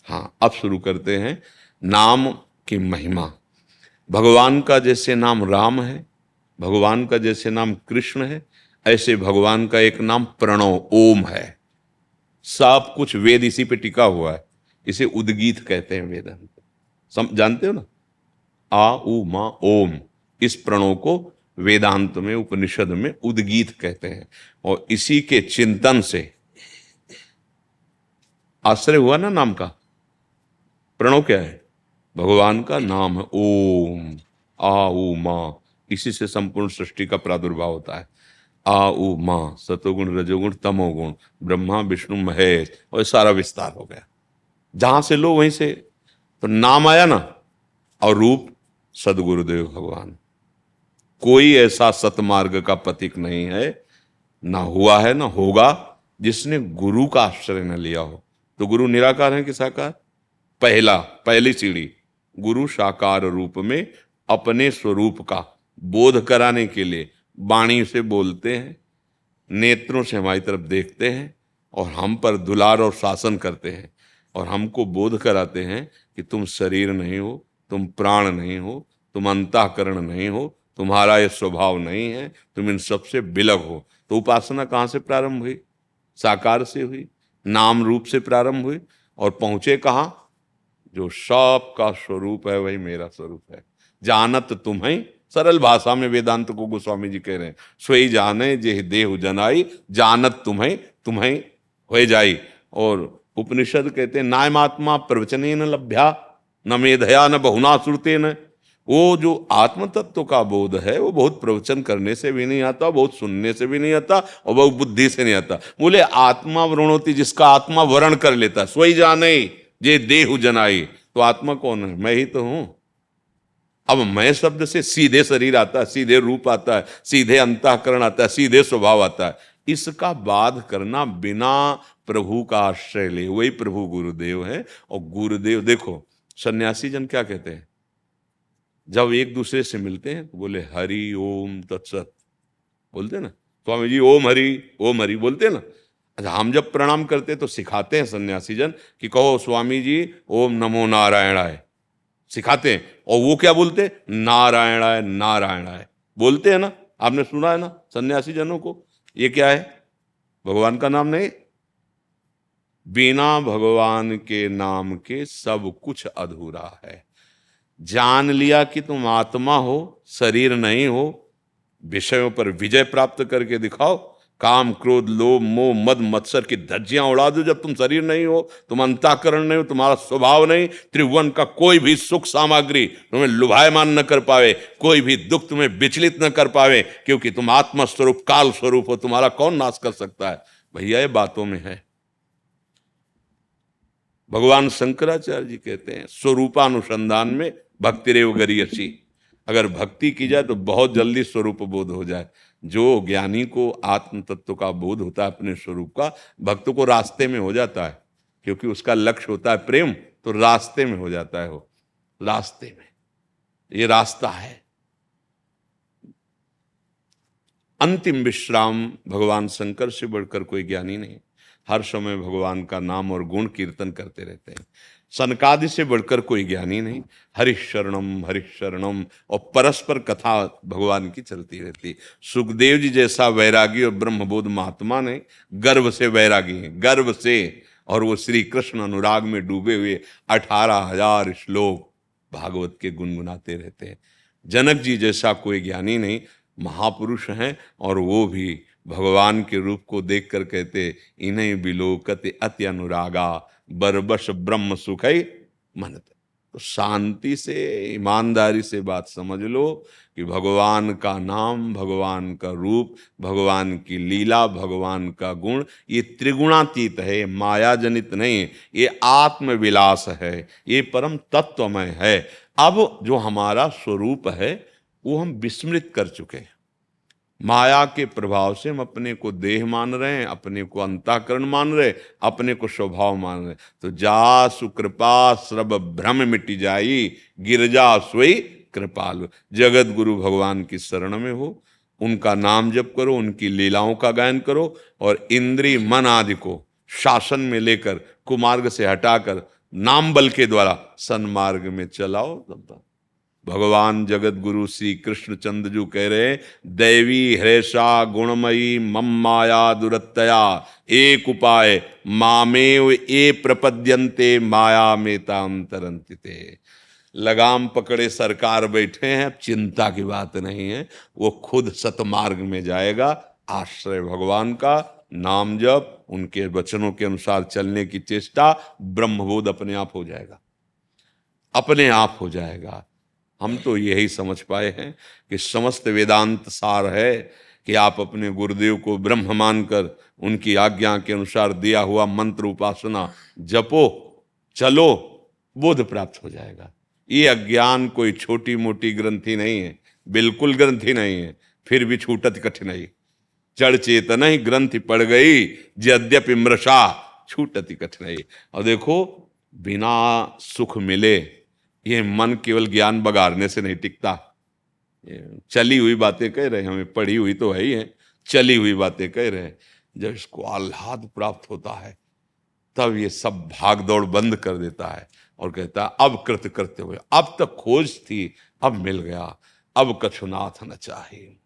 [SPEAKER 3] हाँ, अब शुरू करते हैं नाम की महिमा। भगवान का जैसे नाम राम है, भगवान का जैसे नाम कृष्ण है, ऐसे भगवान का एक नाम प्रणव ओम है। सब कुछ वेद इसी पे टिका हुआ है। इसे उद्गीत कहते हैं वेदांत। जानते हो ना, आ उ मा ओम, इस प्रणव को वेदांत में उपनिषद में उद्गीत कहते हैं। और इसी के चिंतन से आश्रय हुआ ना नाम का। प्रणव क्या है? भगवान का नाम है ओम, आ उ मा। इसी से संपूर्ण सृष्टि का प्रादुर्भाव होता है। आ उ मा, सतोगुण रजोगुण तमोगुण, ब्रह्मा विष्णु महेश, और सारा विस्तार हो गया। जहां से लो वहीं से तो नाम आया ना, और रूप सदगुरुदेव भगवान। कोई ऐसा सतमार्ग का पथिक नहीं है, ना हुआ है ना होगा, जिसने गुरु का आश्रय न लिया हो। तो गुरु निराकार है कि साकार? पहली सीढ़ी, गुरु साकार रूप में अपने स्वरूप का बोध कराने के लिए वाणी से बोलते हैं, नेत्रों से हमारी तरफ देखते हैं, और हम पर दुलार और शासन करते हैं, और हमको बोध कराते हैं कि तुम शरीर नहीं हो, तुम प्राण नहीं हो, तुम अंतःकरण नहीं हो, तुम्हारा ये स्वभाव नहीं है, तुम इन सबसे विलग हो। तो उपासना कहाँ से प्रारंभ हुई? साकार से हुई, नाम रूप से प्रारंभ हुई, और पहुंचे कहाँ? जो सब का स्वरूप है वही मेरा स्वरूप है। जानत तुम्हें, सरल भाषा में वेदांत को गोस्वामी जी कह रहे हैं, सोई जाने जे देहु जनाई, जानत तुम्हें तुम्हें हो जाई। और उपनिषद कहते हैं नायमात्मा प्रवचने न लभ्या, न मेधया न बहुना श्रुते न। वो जो आत्म तत्व का बोध है वो बहुत प्रवचन करने से भी नहीं आता, बहुत सुनने से भी नहीं आता, और बहुत बुद्धि से नहीं आता। बोले आत्मा वृणोति, जिसका आत्मा वर्ण कर लेता है, सोई जाने जे देहु जनाई। तो आत्मा कौन है? मैं ही तो हूं। अब मैं शब्द से सीधे शरीर आता है, सीधे रूप आता है, सीधे अंतःकरण आता है, सीधे स्वभाव आता है। इसका बाध करना बिना प्रभु का आश्रय ले, वही प्रभु गुरुदेव है। और गुरुदेव देखो, सन्यासी जन क्या कहते हैं जब एक दूसरे से मिलते हैं? तो बोले हरि ओम तत्सत बोलते ना, स्वामी जी ओम हरि बोलते ना। अच्छा, हम जब प्रणाम करते तो सिखाते हैं सन्यासी जन कि कहो स्वामी जी ओम नमो नारायणाय, सिखाते हैं। और वो क्या बोलते? नारायणाय नारायणाय बोलते हैं ना। आपने सुना है ना सन्यासी जनों को? ये क्या है? भगवान का नाम नहीं। बिना भगवान के नाम के सब कुछ अधूरा है। जान लिया कि तुम आत्मा हो, शरीर नहीं हो, विषयों पर विजय प्राप्त करके दिखाओ। काम क्रोध लोभ मोह मद मत्सर की धज्जियां उड़ा दो। जब तुम शरीर नहीं हो, तुम अंतःकरण नहीं हो, तुम्हारा स्वभाव नहीं, त्रिभुवन का कोई भी सुख सामग्री तुम्हें लुभायमान न कर पावे, कोई भी दुख तुम्हें विचलित न कर पावे, क्योंकि तुम आत्मा स्वरूप काल स्वरूप हो। तुम्हारा कौन नाश कर सकता है? भैया ये बातों में है। भगवान शंकराचार्य जी कहते हैं स्वरूपानुसंधान में भक्तिरेव गरीयसी। अगर भक्ति की जाए तो बहुत जल्दी स्वरूप बोध हो जाए। जो ज्ञानी को आत्म तत्व का बोध होता है अपने स्वरूप का, भक्त को रास्ते में हो जाता है, क्योंकि उसका लक्ष्य होता है प्रेम। तो रास्ते में हो जाता है, वो रास्ते में, ये रास्ता है। अंतिम विश्राम भगवान शंकर से बढ़कर कोई ज्ञानी नहीं। हर समय भगवान का नाम और गुण कीर्तन करते रहते हैं। सनकादि से बढ़कर कोई ज्ञानी नहीं। हरिशरणम और परस्पर कथा भगवान की चलती रहती। सुखदेव जी जैसा वैरागी और ब्रह्मबोध महात्मा ने गर्व से वैरागी हैं, गर्व से, और वो श्री कृष्ण अनुराग में डूबे हुए 18,000 श्लोक भागवत के गुनगुनाते रहते हैं। जनक जी जैसा कोई ज्ञानी नहीं, महापुरुष हैं, और वो भी भगवान के रूप को देखकर कहते इन्हें बिलोकते अति अनुरागा बरबस ब्रह्म सुखई मनत। तो शांति से ईमानदारी से बात समझ लो कि भगवान का नाम, भगवान का रूप, भगवान की लीला, भगवान का गुण ये त्रिगुणातीत है, माया जनित नहीं, ये आत्मविलास है, ये परम तत्वमय है। अब जो हमारा स्वरूप है वो हम विस्मृत कर चुके हैं। माया के प्रभाव से हम अपने को देह मान रहे हैं, अपने को अंतःकरण मान रहे, अपने को स्वभाव मान रहे। तो जा सुकृपा सर्व भ्रम मिटी जाई, गिरजा सोई कृपालु। जगत गुरु भगवान की शरण में हो, उनका नाम जप करो, उनकी लीलाओं का गायन करो, और इंद्रिय मन आदि को शासन में लेकर कुमार्ग से हटाकर नाम बल के द्वारा सन्मार्ग में चलाओ। भगवान जगत गुरु श्री कृष्ण चंद्र जू कह रहे हैं दैवी हृषा गुणमयी मम माया दुरत्तया एक उपाय, मामेव ये प्रपद्यन्ते माया मेताम तरन्ति। लगाम पकड़े सरकार बैठे हैं, अब चिंता की बात नहीं है, वो खुद सतमार्ग में जाएगा। आश्रय भगवान का, नाम जप, उनके वचनों के अनुसार चलने की चेष्टा, ब्रह्मबोध अपने आप हो जाएगा, अपने आप हो जाएगा। हम तो यही समझ पाए हैं कि समस्त वेदांत सार है कि आप अपने गुरुदेव को ब्रह्म मानकर उनकी आज्ञा के अनुसार दिया हुआ मंत्र उपासना जपो, चलो, बोध प्राप्त हो जाएगा। ये अज्ञान कोई छोटी मोटी ग्रंथि नहीं है, बिल्कुल ग्रंथि नहीं है, फिर भी छूटत कठिनाई। जड़ चेतन ही ग्रंथि पड़ गई, यद्यपि मृषा छूटति कठिनाई। और देखो, बिना सुख मिले ये मन केवल ज्ञान बगाड़ने से नहीं टिकता। चली हुई बातें कह रहे हैं, हमें पढ़ी हुई तो है ही है, चली हुई बातें कह रहे हैं। जब इसको आह्लाद प्राप्त होता है तब ये सब भाग दौड़ बंद कर देता है और कहता है अब कृत कृत्य हुए, अब तक खोज थी, अब मिल गया, अब कछुनाथ न चाहिए।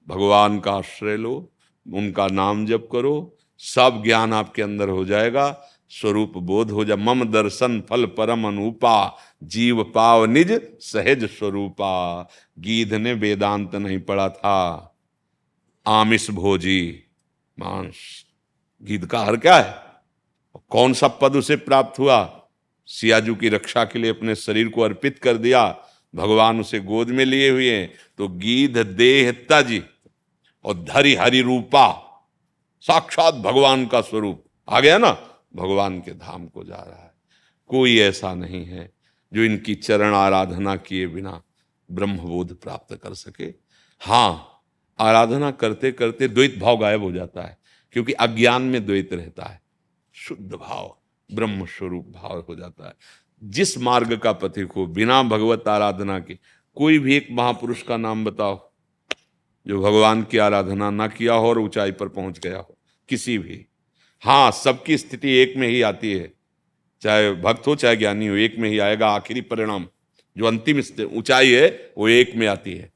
[SPEAKER 3] भगवान का आश्रय लो, उनका नाम जप करो, सब ज्ञान आपके अंदर हो जाएगा, स्वरूप बोध हो जाए। मम दर्शन फल परम अनूपा, जीव पाव निज सहज स्वरूपा। गीध ने वेदांत नहीं पढ़ा था, आमिष भोजी, मांस। गीध का हर क्या है? कौन सा पद उसे प्राप्त हुआ? सियाजू की रक्षा के लिए अपने शरीर को अर्पित कर दिया, भगवान उसे गोद में लिए हुए हैं। तो गीध देह तज और धरि हरि रूपा, साक्षात भगवान का स्वरूप आ गया ना, भगवान के धाम को जा रहा है। कोई ऐसा नहीं है जो इनकी चरण आराधना किए बिना ब्रह्मबोध प्राप्त कर सके। हाँ, आराधना करते करते द्वैत भाव गायब हो जाता है, क्योंकि अज्ञान में द्वैत रहता है। शुद्ध भाव, ब्रह्म स्वरूप भाव हो जाता है। जिस मार्ग का पथिक हो, बिना भगवत आराधना के, कोई भी एक महापुरुष का नाम बताओ जो भगवान की आराधना ना किया हो और ऊंचाई पर पहुंच गया हो, किसी भी। हाँ, सबकी स्थिति एक में ही आती है, चाहे भक्त हो चाहे ज्ञानी हो, एक में ही आएगा। आखिरी परिणाम जो अंतिम ऊंचाई है वो एक में आती है,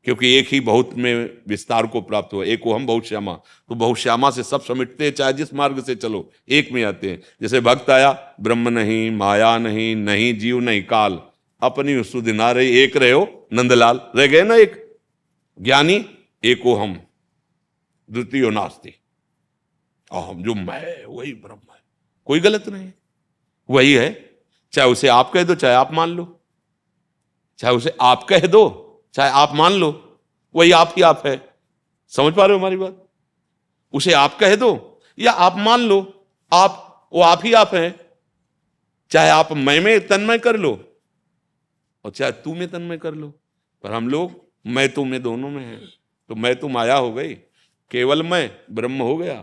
[SPEAKER 3] क्योंकि एक ही बहुत में विस्तार को प्राप्त हुआ। एक हम बहुश्यामा, तो बहुश्यामा से सब समिटते हैं, चाहे जिस मार्ग से चलो एक में आते हैं। जैसे भक्त आया, ब्रह्म नहीं, माया नहीं, नहीं जीव नहीं काल, अपनी सुधि ना रही, एक रहे हो नंदलाल, रह गए ना एक। ज्ञानी एको हम, द्वितीय नास्ति, अहम जो मैं वही ब्रह्म है, कोई गलत नहीं, वही है। चाहे उसे आप कह दो चाहे आप मान लो, चाहे उसे आप कह दो चाहे आप मान लो, वही आप ही आप है। समझ पा रहे हो हमारी बात? उसे आप कह दो या आप मान लो, आप वो आप ही आप है। चाहे आप मैं में तन्मय कर लो और चाहे तू में तन्मय कर लो, पर हम लोग मैं तू में दोनों में हैं। तो मैं तू माया हो गई, केवल मैं ब्रह्म हो गया,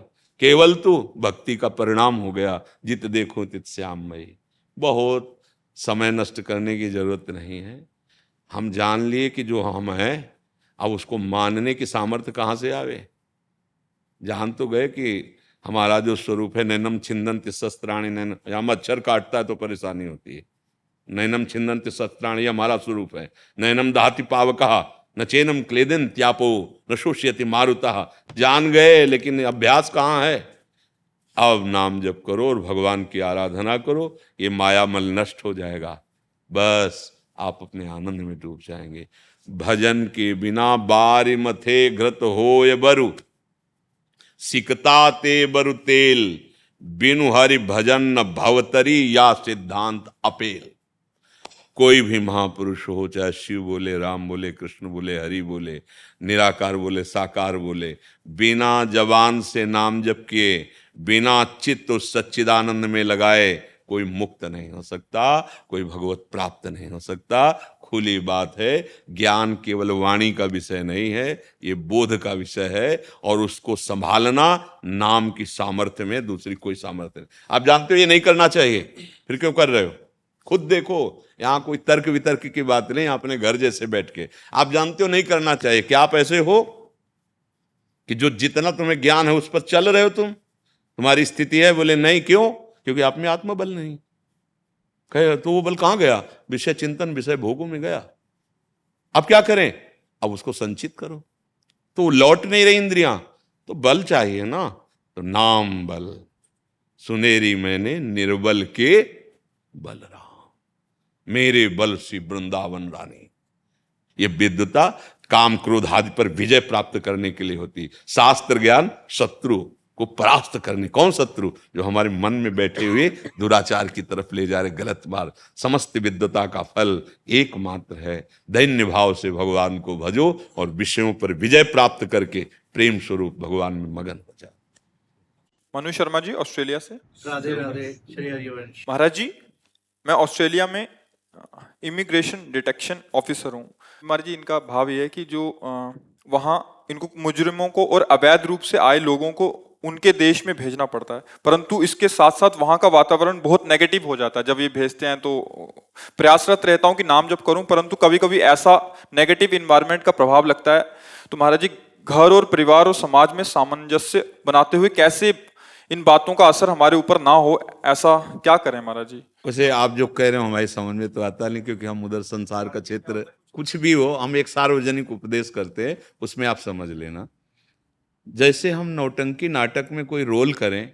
[SPEAKER 3] केवल तू भक्ति का परिणाम हो गया। जित देखो तित श्याममयी। बहुत समय नष्ट करने की जरूरत नहीं है। हम जान लिए कि जो हम हैं, अब उसको मानने की सामर्थ्य कहाँ से आवे? जान तो गए कि हमारा जो स्वरूप है, नैनम छिंदन्ति शस्त्राणि, नैन, यहाँ मच्छर काटता है तो परेशानी होती है। नैनम छिंदन्ति शस्त्राणि, ये हमारा स्वरूप है। नैनम दहति पावकः न चैनम क्लेदन त्यापो न शोष्यति मारुतः। जान गए, लेकिन अभ्यास कहाँ है? अब नाम जप करो और भगवान की आराधना करो, ये मायामल नष्ट हो जाएगा। बस आप अपने आनंद में डूब जाएंगे। भजन के बिना बारि मथे घृत होय बरु, सिकता ते बरु तेल, बिनु हरि भजन न भवतरी, या सिद्धांत अपेल। कोई भी महापुरुष हो, चाहे शिव बोले, राम बोले, कृष्ण बोले, हरि बोले, निराकार बोले, साकार बोले, बिना जबान से नाम जप किए, बिना चित्त उस सच्चिदानंद में लगाए, कोई मुक्त नहीं हो सकता, कोई भगवत प्राप्त नहीं हो सकता। खुली बात है, ज्ञान केवल वाणी का विषय नहीं है, ये बोध का विषय है, और उसको संभालना नाम की सामर्थ्य में, दूसरी कोई सामर्थ्य नहीं। आप जानते हो ये नहीं करना चाहिए, फिर क्यों कर रहे हो? खुद देखो, यहाँ कोई तर्क वितर्क की बात नहीं, अपने घर जैसे बैठ के आप जानते हो नहीं करना चाहिए। क्या आप ऐसे हो कि जो जितना तुम्हें ज्ञान है उस पर चल रहे हो? तुम्हारी स्थिति है? बोले नहीं। क्यों? क्योंकि आप में आत्मबल नहीं। कहे तो वो बल कहाँ गया? विषय चिंतन, विषय भोगों में गया। अब क्या करें? अब उसको संचित करो। तो लौट नहीं रही इंद्रियां, तो बल चाहिए ना। तो नाम बल सुनेरी मैंने निर्बल के बलराम, मेरे बल सी वृंदावन रानी। ये विद्वता काम क्रोध आदि पर विजय प्राप्त करने के लिए होती। शास्त्र ज्ञान शत्रु को परास्त करने। कौन शत्रु? जो हमारे मन में बैठे हुए दुराचार की तरफ ले जा रहे गलत मार्ग। समस्त विद्वता का फल एकमात्र है, दैन्य भाव से भगवान को भजो और विषयों पर विजय प्राप्त करके प्रेम स्वरूप भगवान में मगन हो जाओ।
[SPEAKER 1] मनु शर्मा जी ऑस्ट्रेलिया से।
[SPEAKER 7] राधे राधे श्री हरिवंश।
[SPEAKER 1] महाराज जी, मैं ऑस्ट्रेलिया में इमिग्रेशन डिटेक्शन ऑफिसर हूँ। महाराज जी, इनका भाव ये है कि जो वहाँ इनको मुजरिमों को और अवैध रूप से आए लोगों को उनके देश में भेजना पड़ता है, परंतु इसके साथ साथ वहाँ का वातावरण बहुत नेगेटिव हो जाता है जब ये भेजते हैं। तो प्रयासरत रहता हूँ कि नाम जप करूँ, परंतु कभी कभी ऐसा नेगेटिव इन्वायरमेंट का प्रभाव लगता है। तो महाराज जी, घर और परिवार और समाज में सामंजस्य बनाते हुए कैसे इन बातों का असर हमारे ऊपर ना हो, ऐसा क्या करें महाराज जी?
[SPEAKER 3] वैसे आप जो कह रहे हो हमारी समझ में तो आता नहीं, क्योंकि हम उधर संसार का क्षेत्र कुछ भी हो, हम एक सार्वजनिक उपदेश करते हैं, उसमें आप समझ लेना। जैसे हम नौटंकी नाटक में कोई रोल करें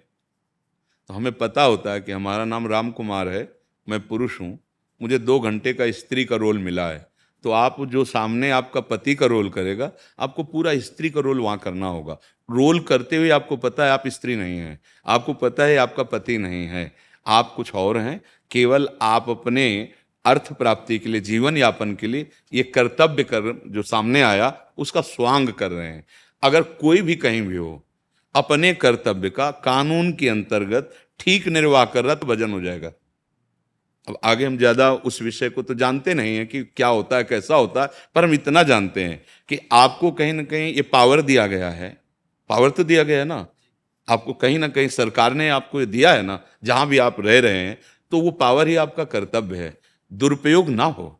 [SPEAKER 3] तो हमें पता होता है कि हमारा नाम राम कुमार है, मैं पुरुष हूँ, मुझे 2 घंटे का स्त्री का रोल मिला है। तो आप जो सामने आपका पति का रोल करेगा, आपको पूरा स्त्री का रोल वहाँ करना होगा। रोल करते हुए आपको पता है आप स्त्री नहीं हैं, आपको पता है आपका पति नहीं है, आप कुछ और हैं। केवल आप अपने अर्थ प्राप्ति के लिए, जीवन यापन के लिए ये कर्तव्य कर जो सामने आया उसका स्वांग कर रहे हैं। अगर कोई भी कहीं भी हो, अपने कर्तव्य का कानून के अंतर्गत ठीक निर्वाह कर रहा तो भजन हो जाएगा। अब आगे हम ज्यादा उस विषय को तो जानते नहीं है कि क्या होता है कैसा होता है, पर हम इतना जानते हैं कि आपको कहीं ना कहीं ये पावर दिया गया है। पावर तो दिया गया है ना आपको, कहीं ना कहीं सरकार ने आपको ये दिया है ना, जहां भी आप रह रहे हैं, तो वो पावर ही आपका कर्तव्य है। दुरुपयोग ना हो।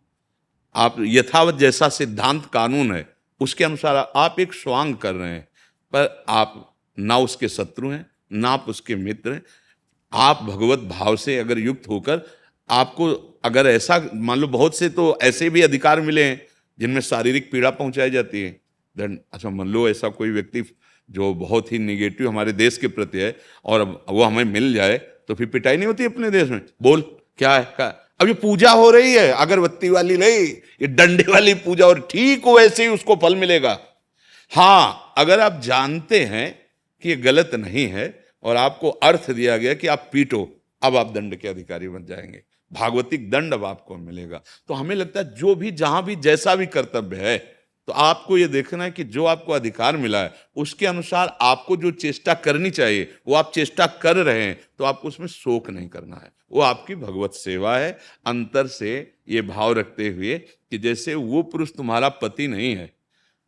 [SPEAKER 3] आप यथावत जैसा सिद्धांत कानून है उसके अनुसार आप एक स्वांग कर रहे हैं, पर आप ना उसके शत्रु हैं ना आप उसके मित्र हैं। आप भगवत भाव से अगर युक्त होकर, आपको अगर ऐसा मान लो, बहुत से तो ऐसे भी अधिकार मिले हैं जिनमें शारीरिक पीड़ा पहुंचाई जाती है। देन अच्छा, मान लो ऐसा कोई व्यक्ति जो बहुत ही निगेटिव हमारे देश के प्रति है और वो हमें मिल जाए, तो फिर पिटाई नहीं होती अपने देश में। बोल क्या है क्या? अब ये पूजा हो रही है अगरबत्ती वाली नहीं, ये डंडे वाली पूजा, और ठीक हो वैसे ही उसको फल मिलेगा। हाँ, अगर आप जानते हैं कि ये गलत नहीं है और आपको अर्थ दिया गया कि आप पीटो, अब आप दंड के अधिकारी बन जाएंगे, भागवतिक दंड अब आपको मिलेगा। तो हमें लगता है जो भी जहां भी जैसा भी कर्तव्य है, तो आपको ये देखना है कि जो आपको अधिकार मिला है उसके अनुसार आपको जो चेष्टा करनी चाहिए वो आप चेष्टा कर रहे हैं, तो आपको उसमें शोक नहीं करना है। वो आपकी भगवत सेवा है। अंतर से ये भाव रखते हुए कि जैसे वो पुरुष तुम्हारा पति नहीं है,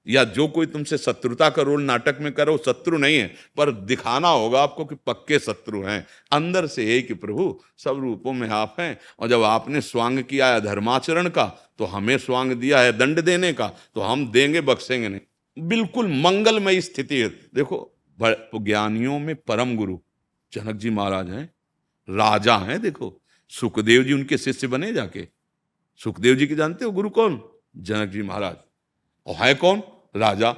[SPEAKER 3] या जो कोई तुमसे शत्रुता का रोल नाटक में करो, शत्रु नहीं है, पर दिखाना होगा आपको कि पक्के शत्रु हैं। अंदर से यही कि प्रभु सब रूपों में आप हैं, और जब आपने स्वांग किया है धर्माचरण का, तो हमें स्वांग दिया है दंड देने का, तो हम देंगे, बख्शेंगे नहीं। बिल्कुल मंगलमय स्थिति है। देखो ज्ञानियों में परम गुरु जनक जी महाराज हैं, राजा हैं। देखो सुखदेव जी उनके शिष्य बने जाके। सुखदेव जी के जानते हो गुरु कौन? जनक जी महाराज। और है कौन? राजा।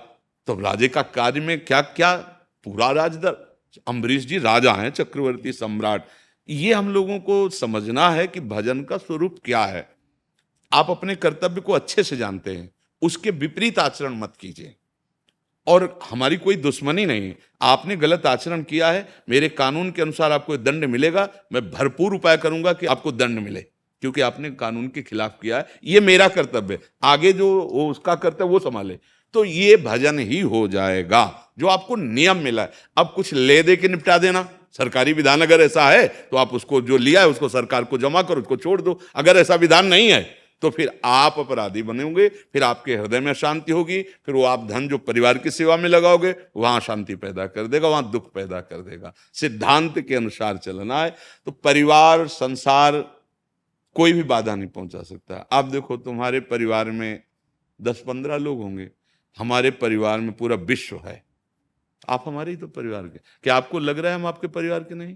[SPEAKER 3] तो राजे का कार्य में क्या क्या पूरा राजदर। अम्बरीश जी राजा हैं, चक्रवर्ती सम्राट। ये हम लोगों को समझना है कि भजन का स्वरूप क्या है। आप अपने कर्तव्य को अच्छे से जानते हैं, उसके विपरीत आचरण मत कीजिए। और हमारी कोई दुश्मनी नहीं है। आपने गलत आचरण किया है, मेरे कानून के अनुसार आपको दंड मिलेगा। मैं भरपूर उपाय करूंगा कि आपको दंड मिले, क्योंकि आपने कानून के खिलाफ किया है। ये मेरा कर्तव्य है, आगे जो वो उसका कर्तव्य वो संभाले। तो ये भजन ही हो जाएगा जो आपको नियम मिला है। अब कुछ ले दे के निपटा देना, सरकारी विधान अगर ऐसा है तो आप उसको जो लिया है उसको सरकार को जमा करो, उसको छोड़ दो। अगर ऐसा विधान नहीं है तो फिर आप अपराधी बनेंगे, फिर आपके हृदय में शांति होगी, फिर वो आप धन जो परिवार की सेवा में लगाओगे वहां शांति पैदा कर देगा, वहां दुख पैदा कर देगा। सिद्धांत के अनुसार चलना है तो परिवार संसार कोई भी बाधा नहीं पहुंचा सकता। आप देखो तुम्हारे परिवार में 10-15 लोग होंगे, हमारे परिवार में पूरा विश्व है। आप हमारे ही तो परिवार के। क्या आपको लग रहा है हम आपके परिवार के नहीं?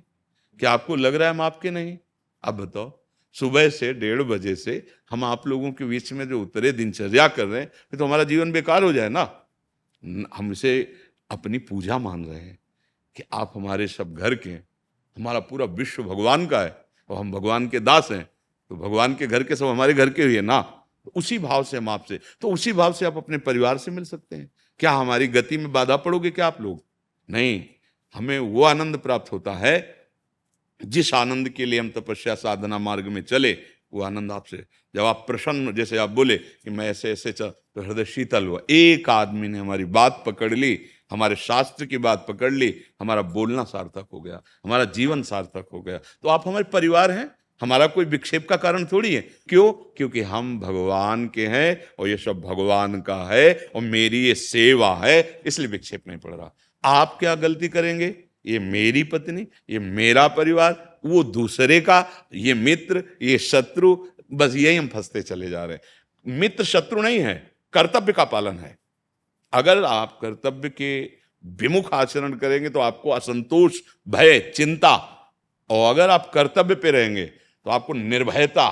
[SPEAKER 3] क्या आपको लग रहा है हम आपके नहीं? अब बताओ, सुबह से 1:30 बजे से हम आप लोगों के बीच में जो उतरे दिनचर्या कर रहे हैं, फिर तो हमारा जीवन बेकार हो जाए ना। हम इसे अपनी पूजा मान रहे हैं कि आप हमारे सब घर के हैं, हमारा पूरा विश्व भगवान का है और हम भगवान के दास हैं, तो भगवान के घर के सब हमारे घर के ही है ना। तो उसी भाव से हम आपसे, तो उसी भाव से आप अपने परिवार से मिल सकते हैं। क्या हमारी गति में बाधा पड़ोगे क्या आप लोग? नहीं, हमें वो आनंद प्राप्त होता है जिस आनंद के लिए हम तपस्या साधना मार्ग में चले, वो आनंद आपसे। जब आप प्रसन्न, जैसे आप बोले कि मैं ऐसे ऐसे चल, तो हृदय शीतल हुआ। एक आदमी ने हमारी बात पकड़ ली, हमारे शास्त्र की बात पकड़ ली, हमारा बोलना सार्थक हो गया, हमारा जीवन सार्थक हो गया। तो आप हमारे परिवार हैं, हमारा कोई विक्षेप का कारण थोड़ी है। क्यों? क्योंकि हम भगवान के हैं और ये सब भगवान का है और मेरी ये सेवा है, इसलिए विक्षेप नहीं पड़ रहा। आप क्या गलती करेंगे? ये मेरी पत्नी, ये मेरा परिवार, वो दूसरे का, ये मित्र, ये शत्रु, बस यही हम फंसते चले जा रहे हैं। मित्र शत्रु नहीं है, कर्तव्य का पालन है। अगर आप कर्तव्य के विमुख आचरण करेंगे तो आपको असंतोष, भय, चिंता, और अगर आप कर्तव्य पे रहेंगे तो आपको निर्भयता,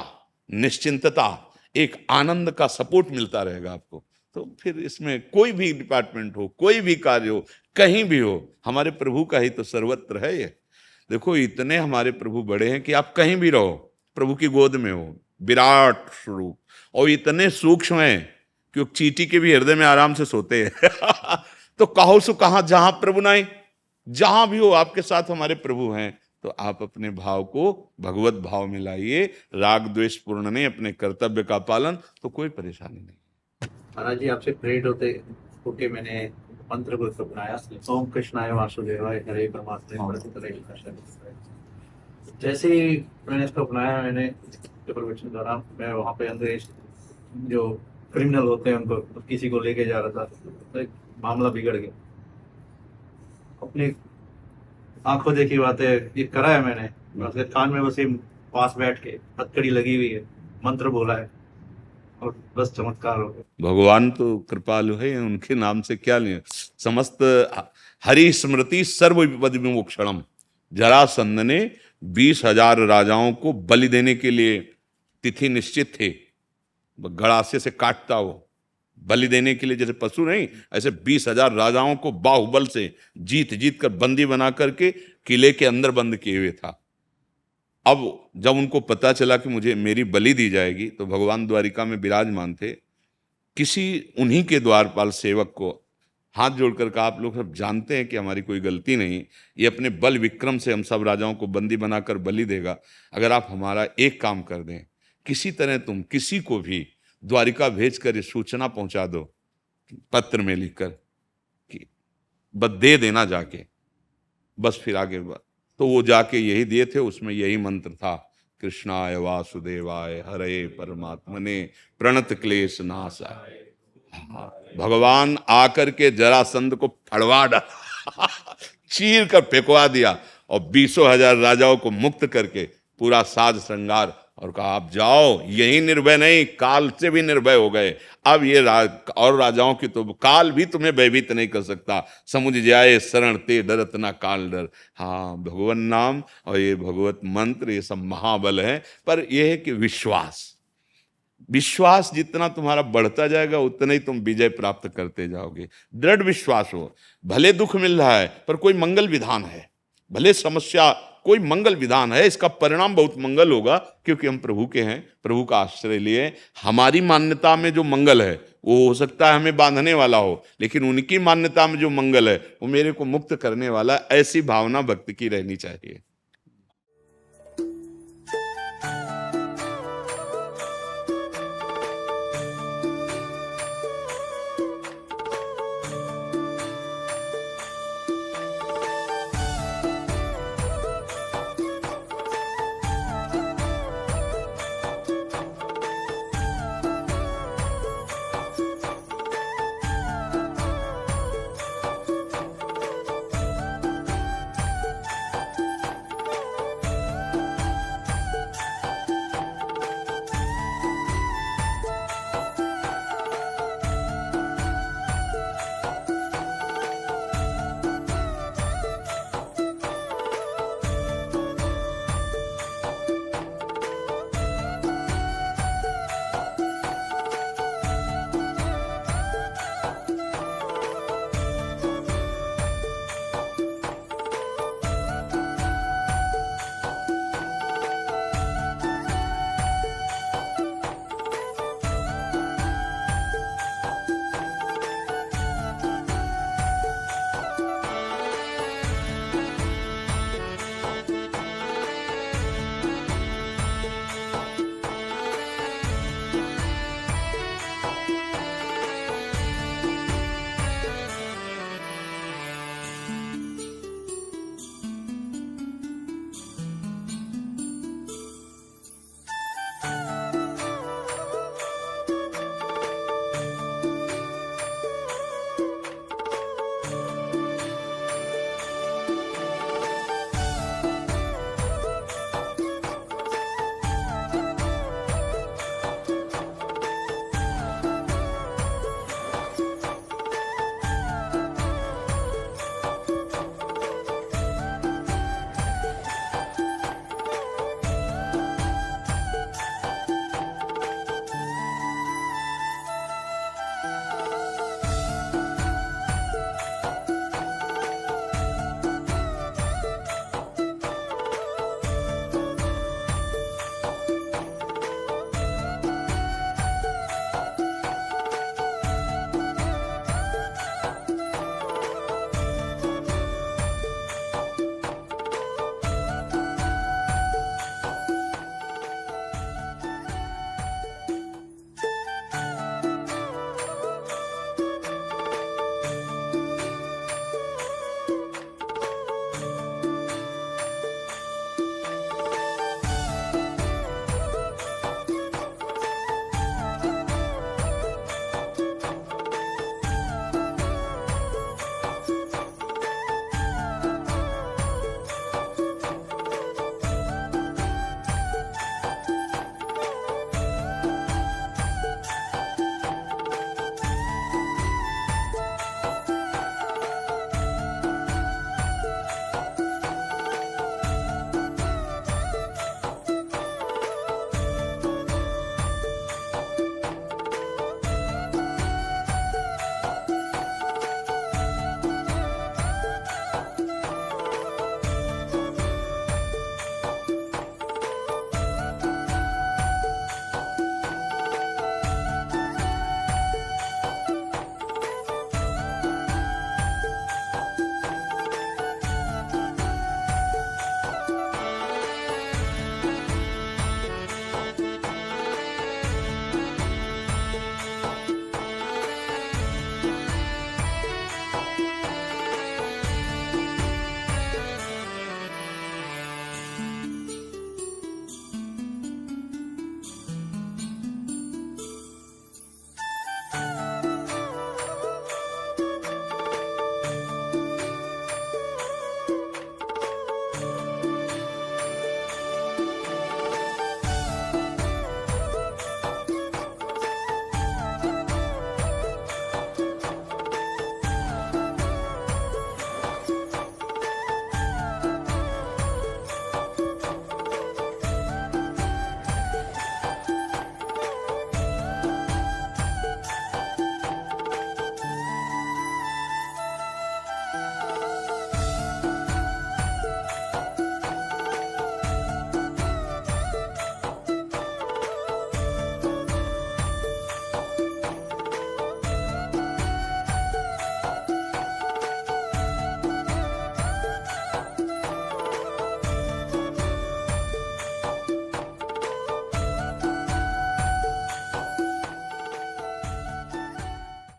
[SPEAKER 3] निश्चिंतता, एक आनंद का सपोर्ट मिलता रहेगा आपको। तो फिर इसमें कोई भी डिपार्टमेंट हो, कोई भी कार्य हो, कहीं भी हो, हमारे प्रभु का ही तो सर्वत्र है ये। देखो, इतने हमारे प्रभु बड़े हैं कि आप कहीं भी रहो, प्रभु की गोद में हो, विराट स्वरूप, और इतने सूक्ष्म हैं कि चींटी के भी हृदय में आराम से सोते हैं। तो कहो सो कहाँ, जहां प्रभु नहीं, जहां भी हो आपके साथ हमारे प्रभु हैं। तो आप अपने भाव को भगवत भाव में लाइए, राग द्वेष पूर्ण नहीं, अपने कर्तव्य का पालन, तो कोई परेशानी नहीं।
[SPEAKER 7] महाराज जी, आपसे प्रेरित होके मैंने मंत्र को अपनाया, ओम कृष्णाय वासुदेवाय हरे परमात्मा जैसे ही मैंने इसको अपनाया, मैंने प्रवचन दौरान मैं वहाँ पे अंदर जो क्रिमिनल होते हैं उनको किसी को लेके जा रहा था, तो एक मामला बिगड़ गया। अपनी आंखों देखी बातें ये करा है मैंने, उसके कान में बस पास बैठ के हथकड़ी लगी हुई है, मंत्र बोला है और बस चमत्कार हो गया।
[SPEAKER 3] भगवान तो कृपालु है, उनके नाम से क्या लें। समस्त हरि स्मृति सर्व विपद विमोक्षणम। जरासंध ने 20,000 राजाओं को बलि देने के लिए तिथि निश्चित थे, गड़ासे से काटता वो बलि देने के लिए, जैसे पशु नहीं, ऐसे 20,000 राजाओं को बाहुबल से जीत जीत कर बंदी बना करके किले के अंदर बंद किए हुए था। अब जब उनको पता चला कि मुझे मेरी बलि दी जाएगी, तो भगवान द्वारिका में विराजमान थे, किसी उन्हीं के द्वारपाल सेवक को हाथ जोड़कर कहा, आप लोग सब जानते हैं कि हमारी कोई गलती नहीं, ये अपने बल विक्रम से हम सब राजाओं को बंदी बनाकर बलि देगा। अगर आप हमारा एक काम कर दें, किसी तरह तुम किसी को भी द्वारिका भेजकर ये सूचना पहुंचा दो, पत्र में लिखकर कि बस दे देना जाके, बस फिर आगे बात। तो वो जाके यही दिए थे, उसमें यही मंत्र था, कृष्णाय वासुदेवाय हरे परमात्मने प्रणत क्लेश नाशाय। भगवान आकर के जरासंध को फड़वा डाला, चीर कर फेंकवा दिया और 20,000 राजाओं को मुक्त करके पूरा साज श्रृंगार, और कहा आप जाओ, यही निर्भय नहीं, काल से भी निर्भय हो गए। अब ये और राजाओं की तो काल भी तुम्हें भयभीत नहीं कर सकता। समुझ जाए शरण ते डरत ना काल डर। हाँ, भगवान नाम और ये भगवत मंत्र, ये सब महाबल है। पर यह है कि विश्वास जितना तुम्हारा बढ़ता जाएगा उतना ही तुम विजय प्राप्त करते जाओगे। दृढ़ विश्वास हो, भले दुख मिल रहा है पर कोई मंगल विधान है, भले समस्या कोई मंगल विधान है, इसका परिणाम बहुत मंगल होगा, क्योंकि हम प्रभु के हैं, प्रभु का आश्रय लिए। हमारी मान्यता में जो मंगल है वो हो सकता है हमें बांधने वाला हो, लेकिन उनकी मान्यता में जो मंगल है वो मेरे को मुक्त करने वाला, ऐसी भावना भक्त की रहनी चाहिए।